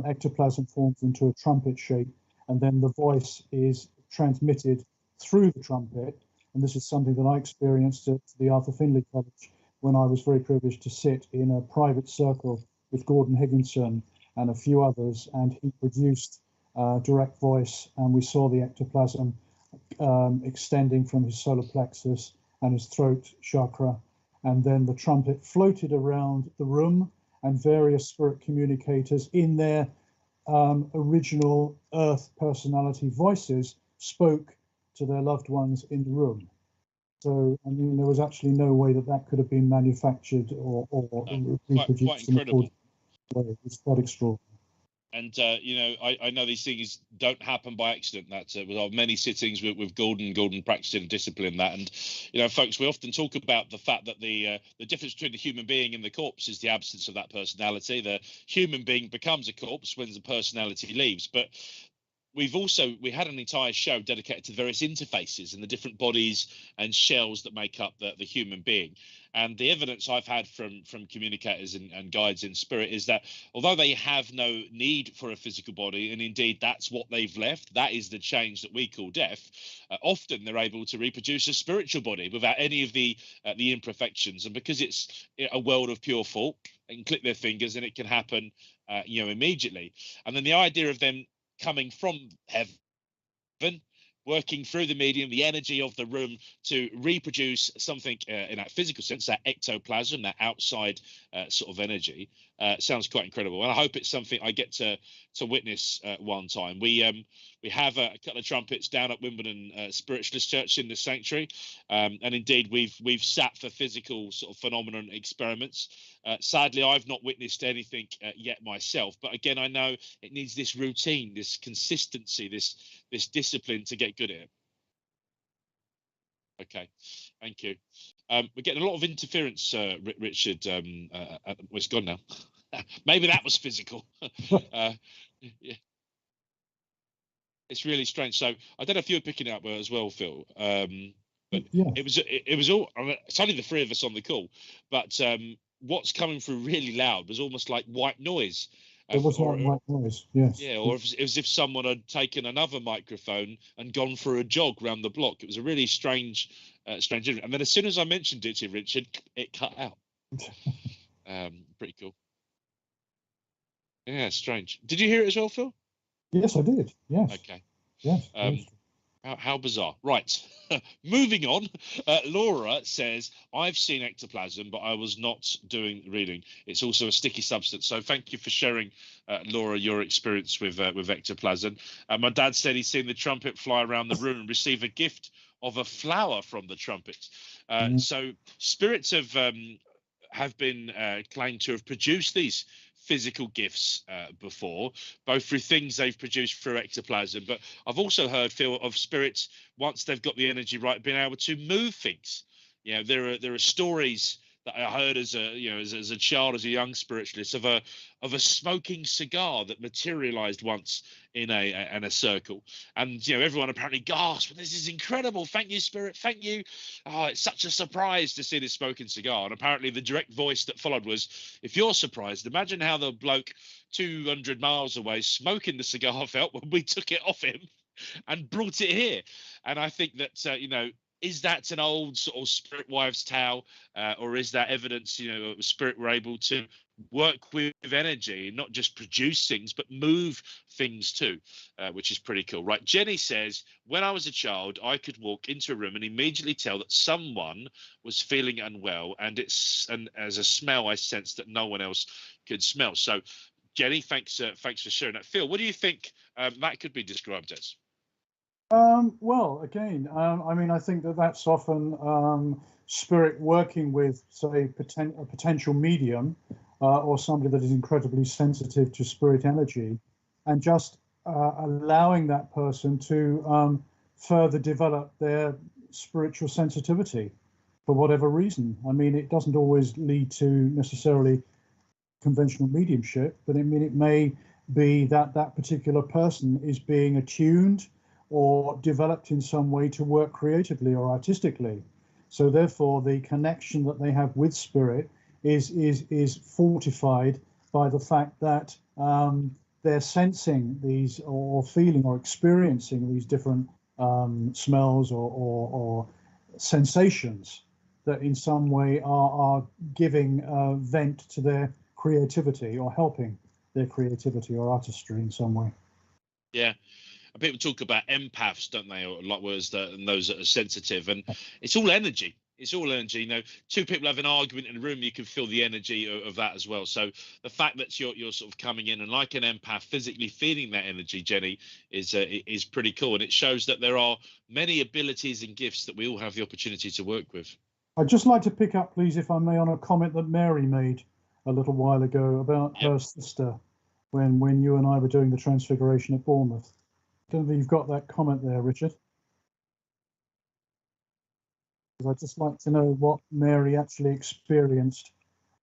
Ectoplasm forms into a trumpet shape, and then the voice is transmitted through the trumpet. And this is something that I experienced at the Arthur Findlay College when I was very privileged to sit in a private circle with Gordon Higginson and a few others, and he produced direct voice, and we saw the ectoplasm extending from his solar plexus and his throat chakra, and then the trumpet floated around the room, and various spirit communicators in their original earth personality voices spoke to their loved ones in the room. So, I mean, there was actually no way that could have been manufactured or reproduced. Quite incredible. It's quite extraordinary. And I know these things don't happen by accident. That with our many sittings with Gordon practicing and discipline that. And folks, we often talk about the fact that the difference between the human being and the corpse is the absence of that personality. The human being becomes a corpse when the personality leaves. But we had an entire show dedicated to various interfaces and the different bodies and shells that make up the human being. And the evidence I've had from communicators and guides in spirit is that although they have no need for a physical body, and indeed that's what they've left, that is the change that we call death, often they're able to reproduce a spiritual body without any of the imperfections. And because it's a world of pure thought, they can click their fingers and it can happen immediately. And then the idea of them coming from heaven, working through the medium, the energy of the room, to reproduce something in that physical sense, that ectoplasm, that outside sort of energy, sounds quite incredible. And I hope it's something I get to witness one time. We have a couple of trumpets down at Wimbledon Spiritualist Church in the sanctuary, and indeed we've sat for physical sort of phenomenon experiments. Sadly, I've not witnessed anything yet myself, but again, I know it needs this routine, this consistency, this discipline to get good at it. Okay, thank you. We're getting a lot of interference, Richard. It's gone now. Maybe that was physical. Yeah. It's really strange. So I don't know if you're picking it up as well, Phil. But Yeah, it was all. I mean, it's only the three of us on the call, but what's coming through really loud was almost like white noise, it was like white noise. Yes. yeah, or as if someone had taken another microphone and gone for a jog round the block. It was a really strange, strange. And then as soon as I mentioned it to Richard, it cut out. Pretty cool. Yeah, strange. Did you hear it as well, Phil? Yes, I did. Yes. Okay. Yes. How bizarre. Right. Moving on. Laura says, I've seen ectoplasm, but I was not doing reading. It's also a sticky substance. So thank you for sharing, Laura, your experience with ectoplasm. My dad said he's seen the trumpet fly around the room and receive a gift of a flower from the trumpet. So spirits have been claimed to have produced these physical gifts before, both through things they've produced through ectoplasm, but I've also heard, Phil, of spirits, once they've got the energy right, being able to move things. You know, there are stories that I heard as a child, as a young spiritualist, of a smoking cigar that materialized once in a circle, and everyone apparently gasped. This is incredible! Thank you, spirit. Thank you. Oh, it's such a surprise to see this smoking cigar. And apparently, the direct voice that followed was, "If you're surprised, imagine how the bloke 200 miles away smoking the cigar felt when we took it off him and brought it here." And I think that is that an old sort of spirit wives' tale, or is that evidence, spirit were able to work with energy, not just produce things, but move things too, which is pretty cool. Right. Jenny says, when I was a child, I could walk into a room and immediately tell that someone was feeling unwell, and as a smell, I sensed that no one else could smell. So, Jenny, thanks for sharing that. Phil, what do you think that could be described as? Well, again, I mean, I think that's often spirit working with, say, a potential medium or somebody that is incredibly sensitive to spirit energy, and just allowing that person to further develop their spiritual sensitivity for whatever reason. I mean, it doesn't always lead to necessarily conventional mediumship, but I mean, it may be that that particular person is being attuned or developed in some way to work creatively or artistically. So therefore, the connection that they have with spirit is fortified by the fact that they're sensing these or feeling or experiencing these different smells or sensations that in some way are giving vent to their creativity or helping their creativity or artistry in some way. Yeah. People talk about empaths, don't they, or like words and those that are sensitive, and it's all energy. It's all energy. Two people have an argument in a room, you can feel the energy of that as well. So the fact that you're sort of coming in and like an empath, physically feeling that energy, Jenny, is pretty cool, and it shows that there are many abilities and gifts that we all have the opportunity to work with. I'd just like to pick up, please, if I may, on a comment that Mary made a little while ago about her sister when you and I were doing the Transfiguration at Bournemouth. I don't know if you've got that comment there, Richard. I'd just like to know what Mary actually experienced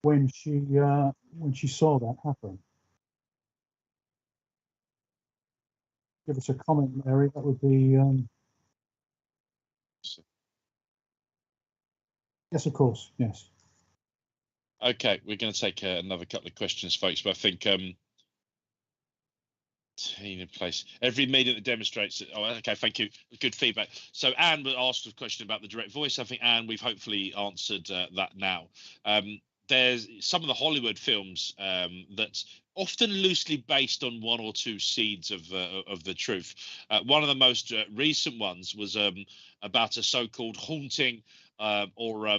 when she saw that happen. Give us a comment, Mary. That would be. Yes, of course. Yes. Okay, we're going to take another couple of questions, folks. But I think team in place. Every medium that demonstrates it. Oh, okay, thank you. Good feedback. So Anne asked a question about the direct voice. I think, Anne, we've hopefully answered that now. There's some of the Hollywood films that often loosely based on one or two seeds of the truth. One of the most recent ones was about a so-called haunting or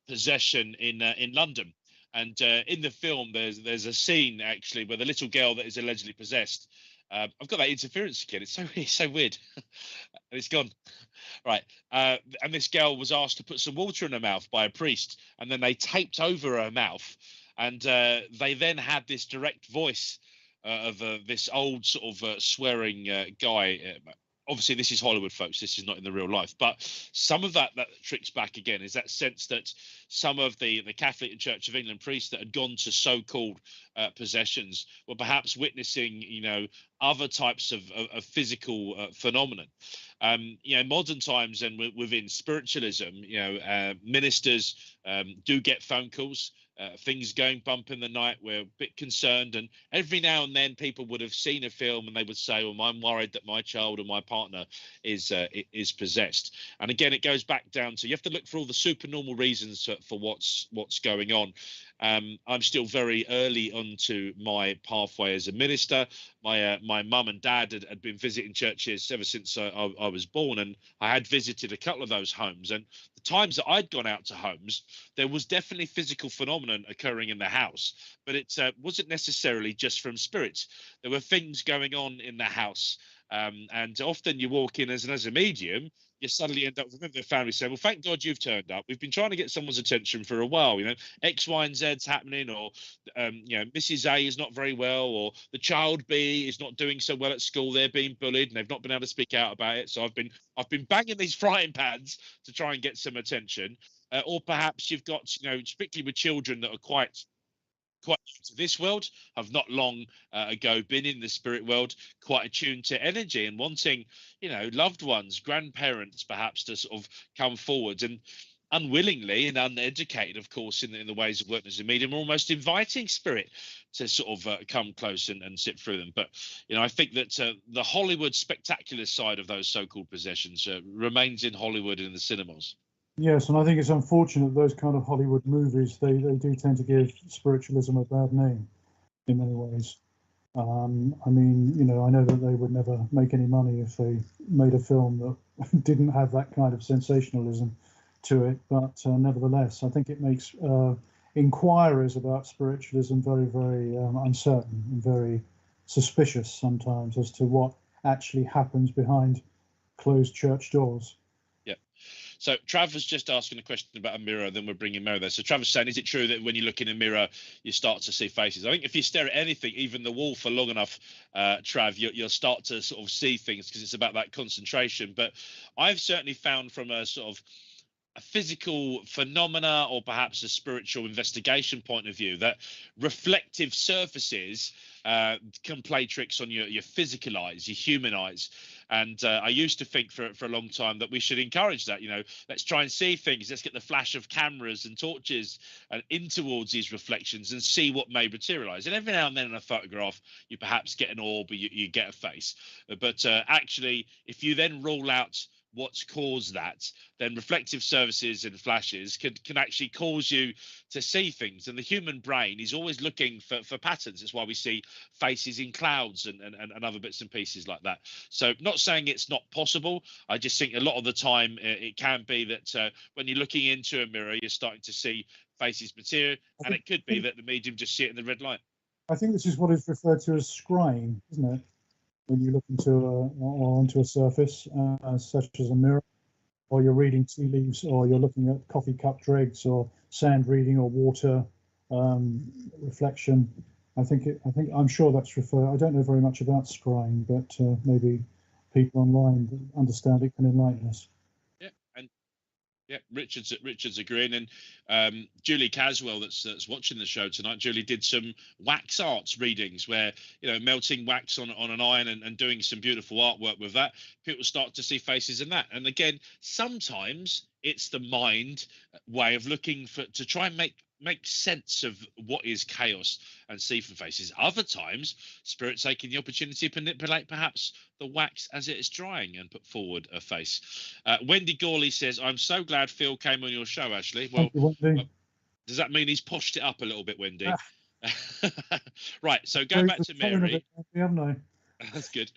possession in London. And in the film, there's a scene actually where the little girl that is allegedly possessed. I've got that interference again. It's so weird, and it's gone. Right, and this girl was asked to put some water in her mouth by a priest, and then they taped over her mouth, and they then had this direct voice of this old sort of swearing guy. Obviously, this is Hollywood, folks. This is not in the real life, but some of that tricks back again is that sense that some of the Catholic and Church of England priests that had gone to so-called possessions were perhaps witnessing, other types of physical phenomenon. Modern times and within spiritualism, ministers do get phone calls. Things going bump in the night. We're a bit concerned, and every now and then people would have seen a film and they would say, well, I'm worried that my child or my partner is possessed. And again, it goes back down to, you have to look for all the supernormal reasons for what's going on. I'm still very early onto my pathway as a minister. My mum and dad had been visiting churches ever since I was born, and I had visited a couple of those homes. And the times that I'd gone out to homes, there was definitely physical phenomenon occurring in the house, but it wasn't necessarily just from spirits. There were things going on in the house. And often you walk in as a medium, you suddenly end up with the family saying, well, thank God you've turned up. We've been trying to get someone's attention for a while, X, Y, and Z's happening, or, Mrs. A is not very well, or the child B is not doing so well at school. They're being bullied and they've not been able to speak out about it. So I've been banging these frying pans to try and get some attention. Or perhaps you've got, particularly with children that are quite new to this world, have not long ago been in the spirit world, quite attuned to energy and wanting, loved ones, grandparents perhaps, to sort of come forward, and unwillingly and uneducated, of course, in the ways of working as a medium, almost inviting spirit to sort of come close and sit through them. But I think that the Hollywood spectacular side of those so-called possessions remains in Hollywood and in the cinemas. Yes, and I think it's unfortunate those kind of Hollywood movies, they do tend to give spiritualism a bad name in many ways. I know that they would never make any money if they made a film that didn't have that kind of sensationalism to it, but nevertheless, I think it makes inquiries about spiritualism very, very uncertain and very suspicious sometimes as to what actually happens behind closed church doors. So Trav was just asking a question about a mirror, then we're bringing Mary there. So Trav was saying, is it true that when you look in a mirror, you start to see faces? I think if you stare at anything, even the wall, for long enough, Trav, you'll start to sort of see things, because it's about that concentration. But I've certainly found, from a sort of a physical phenomena or perhaps a spiritual investigation point of view, that reflective surfaces can play tricks on your physical eyes, your human eyes. And I used to think for a long time that we should encourage that. Let's try and see things. Let's get the flash of cameras and torches and in towards these reflections and see what may materialize. And every now and then in a photograph, you perhaps get an orb, or you get a face. But actually, if you then rule out what's caused that, then reflective surfaces and flashes can actually cause you to see things. And the human brain is always looking for patterns. That's why we see faces in clouds and other bits and pieces like that. So not saying it's not possible. I just think a lot of the time it can be that when you're looking into a mirror, you're starting to see faces material, and it could be that the medium just see it in the red light. I think this is what is referred to as scrying, isn't it? When you look onto a surface, such as a mirror, or you're reading tea leaves, or you're looking at coffee cup dregs, or sand reading, or water reflection. I'm sure that's referred. I don't know very much about scrying, but maybe people online that understand it can enlighten us. Yeah, Richard's agreeing, and Julie Caswell that's watching the show tonight. Julie did some wax arts readings where melting wax on an iron and doing some beautiful artwork with that. People start to see faces in that, and again, sometimes it's the mind way of looking to try and make sense of what is chaos and see from faces. Other times, spirit taking the opportunity to manipulate perhaps the wax as it is drying and put forward a face. Wendy Gawley says, I'm so glad Phil came on your show, Ashley. Well, does that mean he's poshed it up a little bit, Wendy? Right, so going back to Mary. Haven't I? That's good.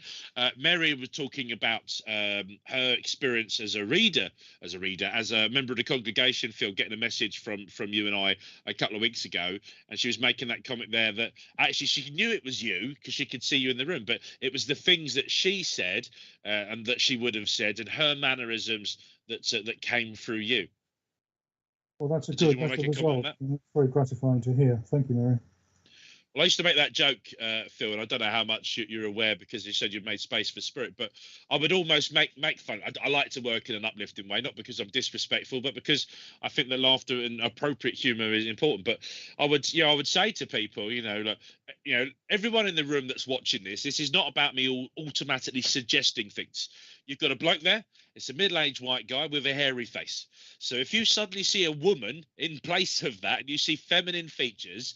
Mary was talking about her experience as a reader, as a member of the congregation. Phil, getting a message from you and I a couple of weeks ago, and she was making that comment there that actually she knew it was you because she could see you in the room, but it was the things that she said and that she would have said, and her mannerisms that came through you. Well, that's a good result. It's very gratifying to hear. Thank you, Mary. Well, I used to make that joke, Phil, and I don't know how much you're aware because you said you've made space for spirit, but I would almost make fun. I like to work in an uplifting way, not because I'm disrespectful, but because I think that laughter and appropriate humour is important. But I would say to people, like, everyone in the room that's watching this is not about me all automatically suggesting things. You've got a bloke there. It's a middle-aged white guy with a hairy face. So if you suddenly see a woman in place of that and you see feminine features,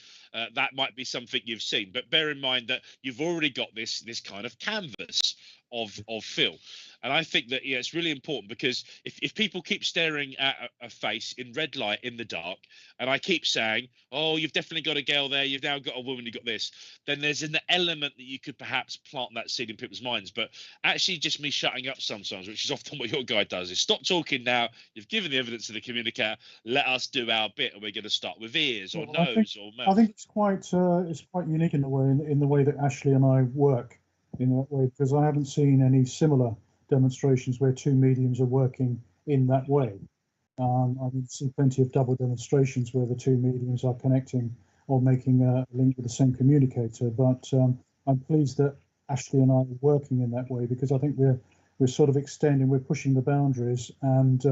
that might be something you've seen. But bear in mind that you've already got this kind of canvas of Phil. And I think that it's really important, because if people keep staring at a face in red light in the dark, and I keep saying, oh, you've definitely got a girl there, you've now got a woman, you've got this, then there's an element that you could perhaps plant that seed in people's minds. But actually just me shutting up sometimes, which is often what your guy does, is stop talking now, you've given the evidence to the communicator, let us do our bit, and we're going to start with ears or nose or mouth. I think it's quite unique in the way that Ashley and I work in that way, because I haven't seen any similar demonstrations where two mediums are working in that way. I see plenty of double demonstrations where the two mediums are connecting or making a link with the same communicator. But I'm pleased that Ashley and I are working in that way, because I think we're sort of extending, we're pushing the boundaries, and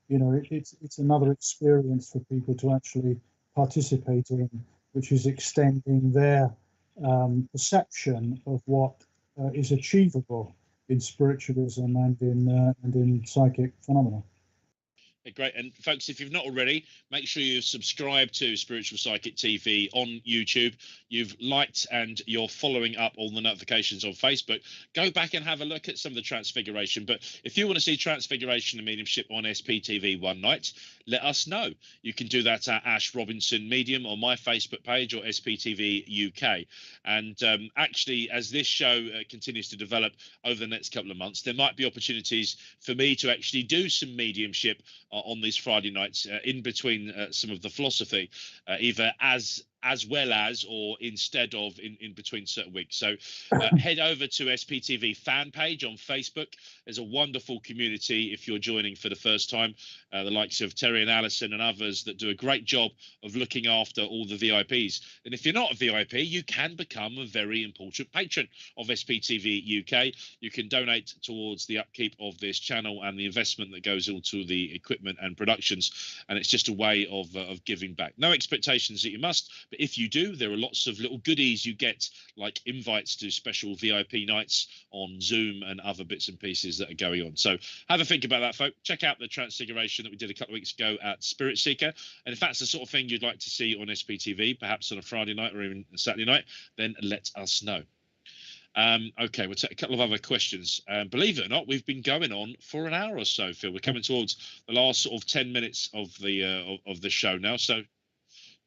it's another experience for people to actually participate in, which is extending their perception of what is achievable in spiritualism and in psychic phenomena. Great. And folks, if you've not already, make sure you subscribe to Spiritual Psychic TV on YouTube. You've liked and you're following up all the notifications on Facebook. Go back and have a look at some of the Transfiguration. But if you want to see Transfiguration and Mediumship on SPTV one night, let us know. You can do that at Ash Robinson Medium on my Facebook page or SPTV UK. And actually, as this show continues to develop over the next couple of months, there might be opportunities for me to actually do some mediumship on these Friday nights in between some of the philosophy, either as well as or instead of in between certain weeks. So head over to SPTV fan page on Facebook. There's a wonderful community if you're joining for the first time, the likes of Terry and Alison and others that do a great job of looking after all the VIPs. And if you're not a VIP, you can become a very important patron of SPTV UK. You can donate towards the upkeep of this channel and the investment that goes into the equipment and productions. And it's just a way of giving back. No expectations that you must, but if you do, there are lots of little goodies you get, like invites to special VIP nights on Zoom and other bits and pieces that are going on. So have a think about that, folks. Check out the Transfiguration that we did a couple of weeks ago at Spirit Seeker. And if that's the sort of thing you'd like to see on SPTV, perhaps on a Friday night or even a Saturday night, then let us know. Okay, we'll take a couple of other questions. Believe it or not, we've been going on for an hour or so, Phil. We're coming towards the last sort of 10 minutes of the show now. So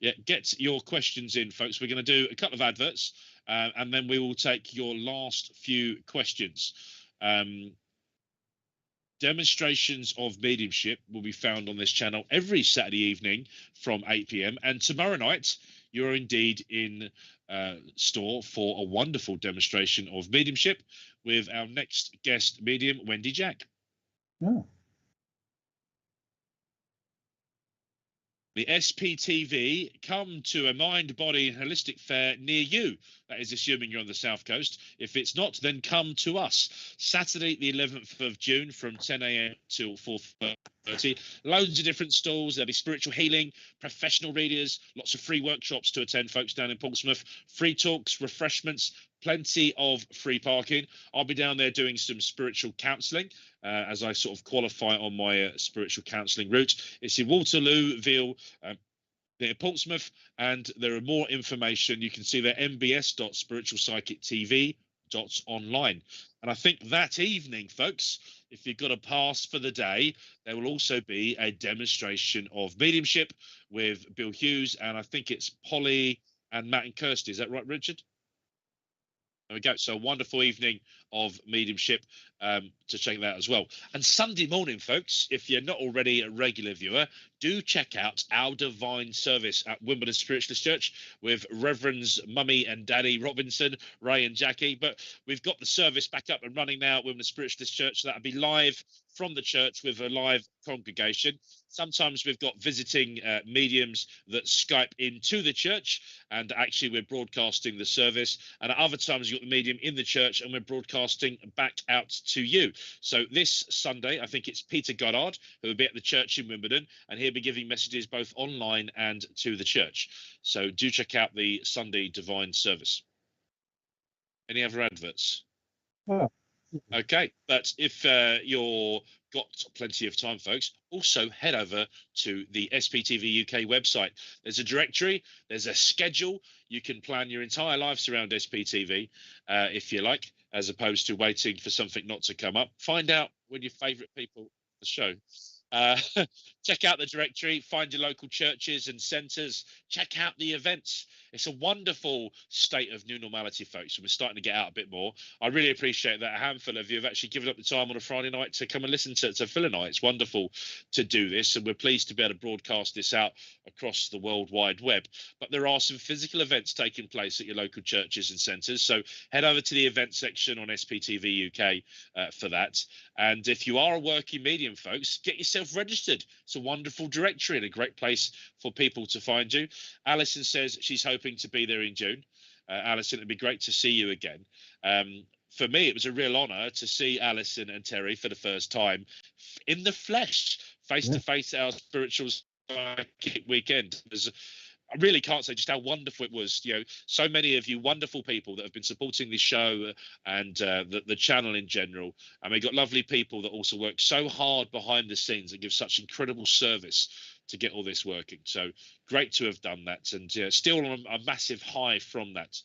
yeah, get your questions in, folks. We're going to do a couple of adverts, and then we will take your last few questions. Demonstrations of mediumship will be found on this channel every Saturday evening from 8 p.m. And tomorrow night, you're indeed in store for a wonderful demonstration of mediumship with our next guest medium, Wendy Jack. Yeah. The SPTV come to a mind, body, and holistic fair near you. That is assuming you're on the South Coast. If it's not, then come to us. Saturday, the 11th of June from 10 a.m. till 4:30. Loads of different stalls. There'll be spiritual healing, professional readers, lots of free workshops to attend, folks, down in Portsmouth. Free talks, refreshments, plenty of free parking. I'll be down there doing some spiritual counselling as I sort of qualify on my spiritual counselling route. It's in Waterloo, Veal, near Portsmouth, and there are more information. You can see there, mbs.spiritualpsychictv.online. And I think that evening, folks, if you've got a pass for the day, there will also be a demonstration of mediumship with Bill Hughes, and I think it's Polly and Matt and Kirsty. Is that right, Richard? There we go. So a wonderful evening of Mediumship, to check that as well. And Sunday morning, folks, if you're not already a regular viewer, do check out our divine service at Wimbledon Spiritualist Church with Reverends Mummy and Daddy Robinson, Ray and Jackie. But we've got the service back up and running now at Wimbledon Spiritualist Church. So that'll be live from the church with a live congregation. Sometimes we've got visiting mediums that Skype into the church, and actually we're broadcasting the service. And at other times you've got the medium in the church and we're broadcasting back out to you. So this Sunday, I think it's Peter Goddard who will be at the church in Wimbledon, and he'll be giving messages both online and to the church. So do check out the Sunday Divine Service. Any other adverts? Yeah. Okay, but if you're got plenty of time, folks, also head over to the SPTV UK website. There's a directory, there's a schedule. You can plan your entire lives around SPTV if you like, as opposed to waiting for something not to come up. Find out when your favourite people the show. Check out the directory, find your local churches and centres, check out the events. It's a wonderful state of new normality, folks, and we're starting to get out a bit more. I really appreciate that a handful of you have actually given up the time on a Friday night to come and listen to Phil and I. It's wonderful to do this, and we're pleased to be able to broadcast this out across the World Wide Web. But there are some physical events taking place at your local churches and centres, so head over to the event section on SPTV UK for that. And if you are a working medium, folks, get yourself registered. It's a wonderful directory and a great place for people to find you. Alison says she's hoping to be there in June. Alison, it'd be great to see you again. For me, it was a real honour to see Alison and Terry for the first time in the flesh, face to face at our spiritual psychic weekend. I really can't say just how wonderful it was. You know, so many of you wonderful people that have been supporting this show and the channel in general. And we've got lovely people that also work so hard behind the scenes and give such incredible service to get all this working. So great to have done that, and still on a massive high from that.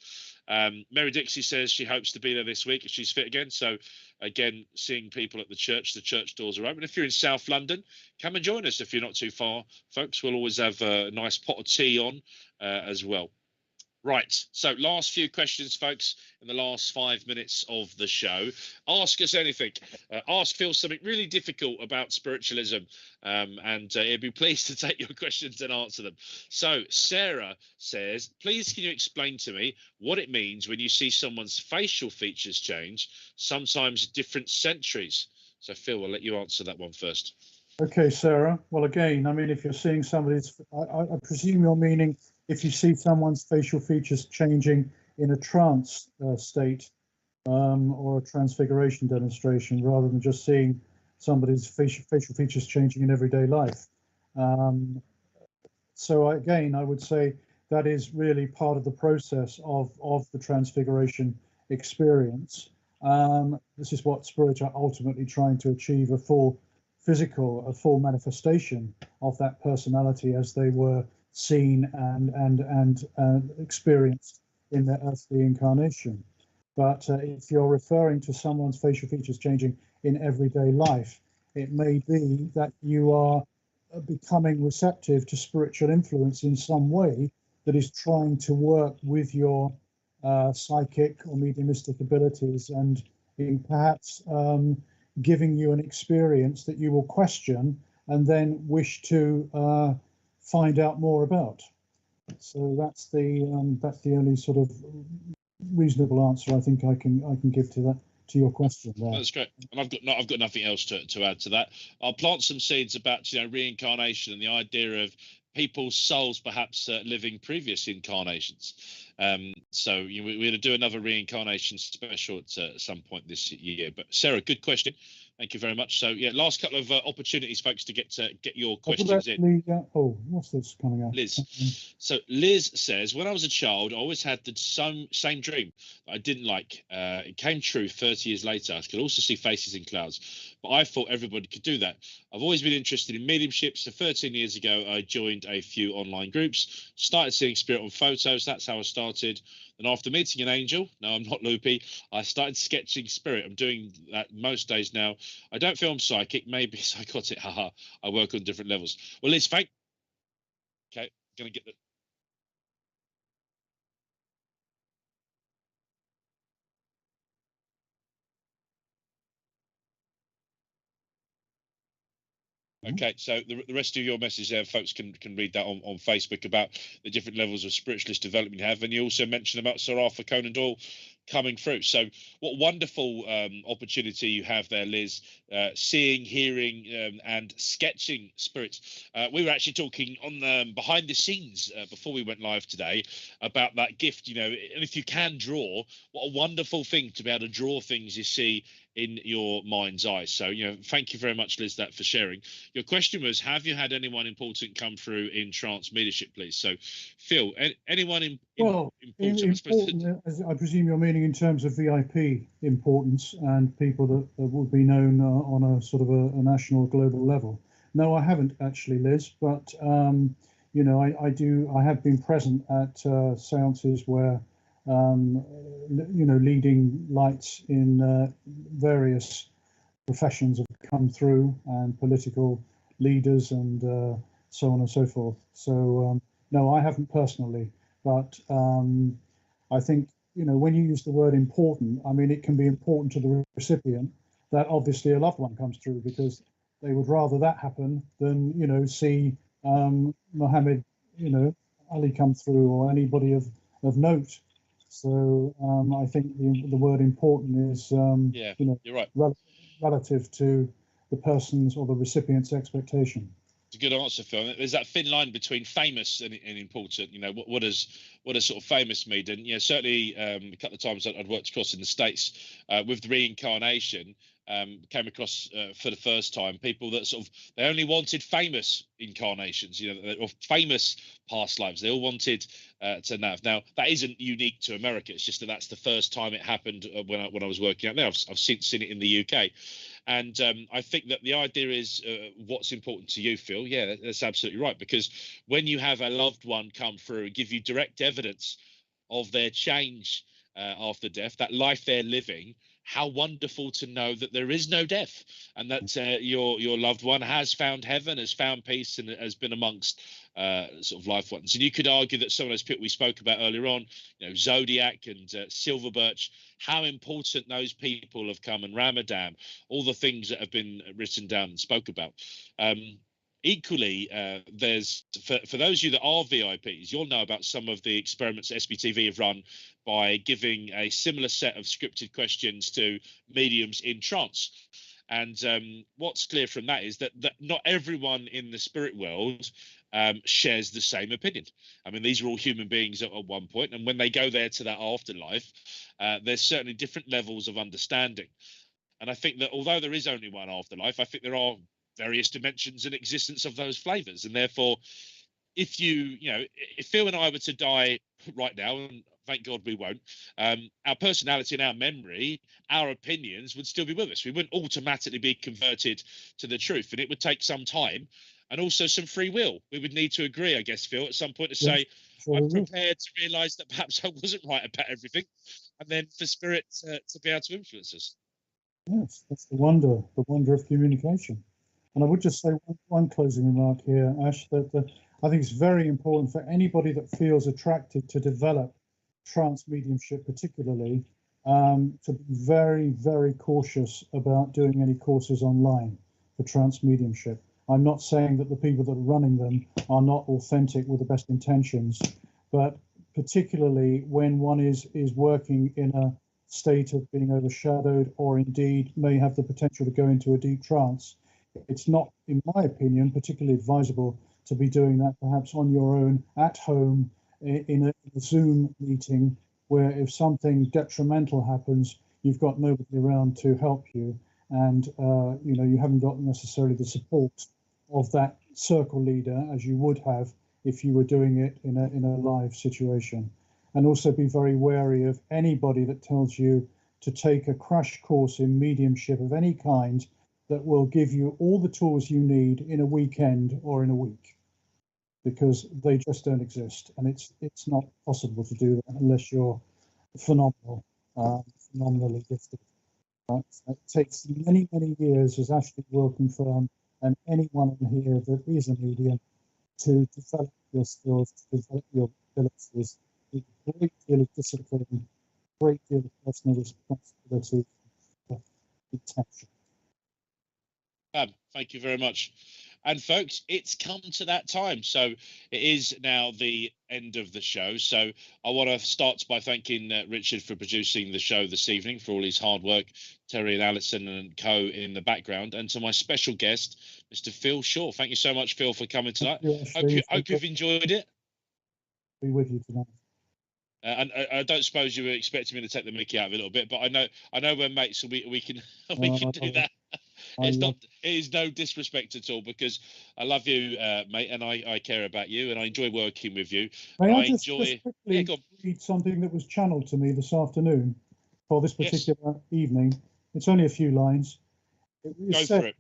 Mary Dixie says she hopes to be there this week if she's fit again. So again, seeing people at the church doors are open. If you're in South London, come and join us if you're not too far, folks. We'll always have a nice pot of tea on as well. Right, so last few questions, folks, in the last 5 minutes of the show. Ask us anything. Ask Phil something really difficult about spiritualism, and he'll be pleased to take your questions and answer them. So Sarah says, please can you explain to me what it means when you see someone's facial features change, sometimes different centuries? So Phil, I'll let you answer that one first. Okay, Sarah. Well, again, I mean, if you're seeing somebody's, I presume you're meaning if you see someone's facial features changing in a trance state or a transfiguration demonstration, rather than just seeing somebody's facial features changing in everyday life. So again, I would say that is really part of the process of the transfiguration experience. This is what spirits are ultimately trying to achieve, a full manifestation of that personality as they were seen and experienced in their earthly incarnation. But if you're referring to someone's facial features changing in everyday life, it may be that you are becoming receptive to spiritual influence in some way that is trying to work with your psychic or mediumistic abilities, and in perhaps giving you an experience that you will question and then wish to find out more about. So that's the only sort of reasonable answer I think I can give to that, to your question there. That's great, and I've got nothing else to add to that. I'll plant some seeds about reincarnation and the idea of people's souls perhaps living previous incarnations. So we're going to do another reincarnation special at some point this year. But Sarah, good question. Thank you very much. So yeah, last couple of opportunities, folks, to get your questions in. What's this coming up? Liz. So Liz says, when I was a child, I always had the same dream that I didn't like. It came true 30 years later. I could also see faces in clouds, but I thought everybody could do that. I've always been interested in mediumship. So 13 years ago, I joined a few online groups, started seeing spirit on photos. That's how I started. And after meeting an angel, no, I'm not loopy, I started sketching spirit. I'm doing that most days now. I don't feel I'm psychic, maybe psychotic. Haha. I work on different levels. Well, Liz, fake. Okay, gonna get the. Okay, so the rest of your message there, folks can read that on Facebook about the different levels of spiritualist development you have, and you also mentioned about Sir Arthur Conan Doyle coming through. So what wonderful opportunity you have there, Liz, seeing, hearing, and sketching spirits. We were actually talking on behind the scenes before we went live today about that gift, and if you can draw, what a wonderful thing to be able to draw things you see in your mind's eye. So, thank you very much, Liz, for sharing. Your question was, have you had anyone important come through in trance mediumship, please? So, Phil, anyone important? Important, as I presume you're meaning in terms of VIP importance and people that would be known on a sort of a national, global level. No, I haven't actually, Liz, but I have been present at seances where leading lights in various professions have come through, and political leaders and so on and so forth. So no, I haven't personally, but I think when you use the word important, I mean it can be important to the recipient that obviously a loved one comes through, because they would rather that happen than see Muhammad Ali come through, or anybody of note. So I think the word important is you're right. Relative to the person's or the recipient's expectation. It's a good answer, Phil. There's that thin line between famous and important. What does sort of famous mean? And certainly a couple of times I'd worked across in the States with the reincarnation. Came across for the first time people that sort of, they only wanted famous incarnations, or famous past lives. They all wanted to have. Now that isn't unique to America. It's just that's the first time it happened when I was working out there. I've seen it in the UK, and I think that the idea is what's important to you, Phil. Yeah, that's absolutely right, because when you have a loved one come through and give you direct evidence of their change after death, that life they're living, how wonderful to know that there is no death, and that your loved one has found heaven, has found peace, and has been amongst sort of life ones. And you could argue that some of those people we spoke about earlier on, Zodiac and Silver Birch, how important those people have come, and Ramadan, all the things that have been written down and spoke about. Equally, there's for those of you that are VIPs, you'll know about some of the experiments SBTV have run by giving a similar set of scripted questions to mediums in trance. And what's clear from that is that not everyone in the spirit world shares the same opinion. I mean, these are all human beings at one point, and when they go there to that afterlife, there's certainly different levels of understanding. And I think that although there is only one afterlife, I think there are various dimensions and existence of those flavors. And therefore, if if Phil and I were to die right now, and thank God we won't, our personality and our memory, our opinions would still be with us. We wouldn't automatically be converted to the truth, and it would take some time and also some free will. We would need to agree, I guess, Phil, at some point to say, I'm prepared to realize that perhaps I wasn't right about everything, and then for spirit to be able to influence us. Yes, that's the wonder of communication. And I would just say one closing remark here, Ash, that I think it's very important for anybody that feels attracted to develop trance mediumship, particularly, to be very, very cautious about doing any courses online for trance mediumship. I'm not saying that the people that are running them are not authentic with the best intentions, but particularly when one is working in a state of being overshadowed, or indeed may have the potential to go into a deep trance, it's not, in my opinion, particularly advisable to be doing that perhaps on your own at home in a Zoom meeting, where if something detrimental happens, you've got nobody around to help you, and you haven't got necessarily the support of that circle leader as you would have if you were doing it in a live situation. And also be very wary of anybody that tells you to take a crash course in mediumship of any kind that will give you all the tools you need in a weekend or in a week, because they just don't exist, and it's not possible to do that unless you're phenomenally gifted. It takes many, many years, as Ashley will confirm, and anyone in here that is a medium, to develop your skills, to develop your abilities, with a great deal of discipline, a great deal of personal responsibility, intention. Thank you very much. And folks, it's come to that time. So it is now the end of the show. So I want to start by thanking Richard for producing the show this evening, for all his hard work, Terry and Alison and co in the background, and to my special guest, Mr. Phil Shaw. Thank you so much, Phil, for coming tonight. Hope you've enjoyed it. Be with you tonight. And I don't suppose you were expecting me to take the mickey out of it a little bit, but I know we're mates, so we can do that. It is no disrespect at all, because I love you, mate, and I care about you, and I enjoy working with you. May I just quickly read something that was channeled to me this afternoon for this particular evening? It's only a few lines. Go for it.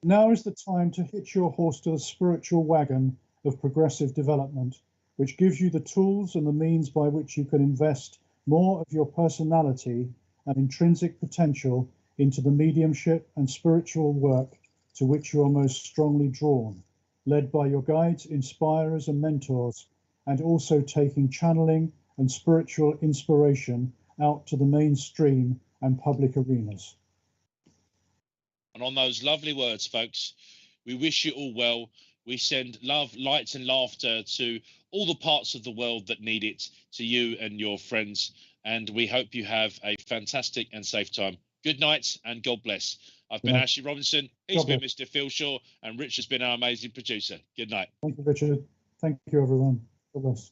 Now is the time to hitch your horse to the spiritual wagon of progressive development, which gives you the tools and the means by which you can invest more of your personality and intrinsic potential into the mediumship and spiritual work to which you are most strongly drawn, led by your guides, inspirers and mentors, and also taking channeling and spiritual inspiration out to the mainstream and public arenas. And on those lovely words, folks, we wish you all well. We send love, light and laughter to all the parts of the world that need it, to you and your friends. And we hope you have a fantastic and safe time. Good night and God bless. I've been Ashley Robinson. He's been Mr. Phil Shaw, and Rich has been our amazing producer. Good night. Thank you, Richard. Thank you, everyone. God bless.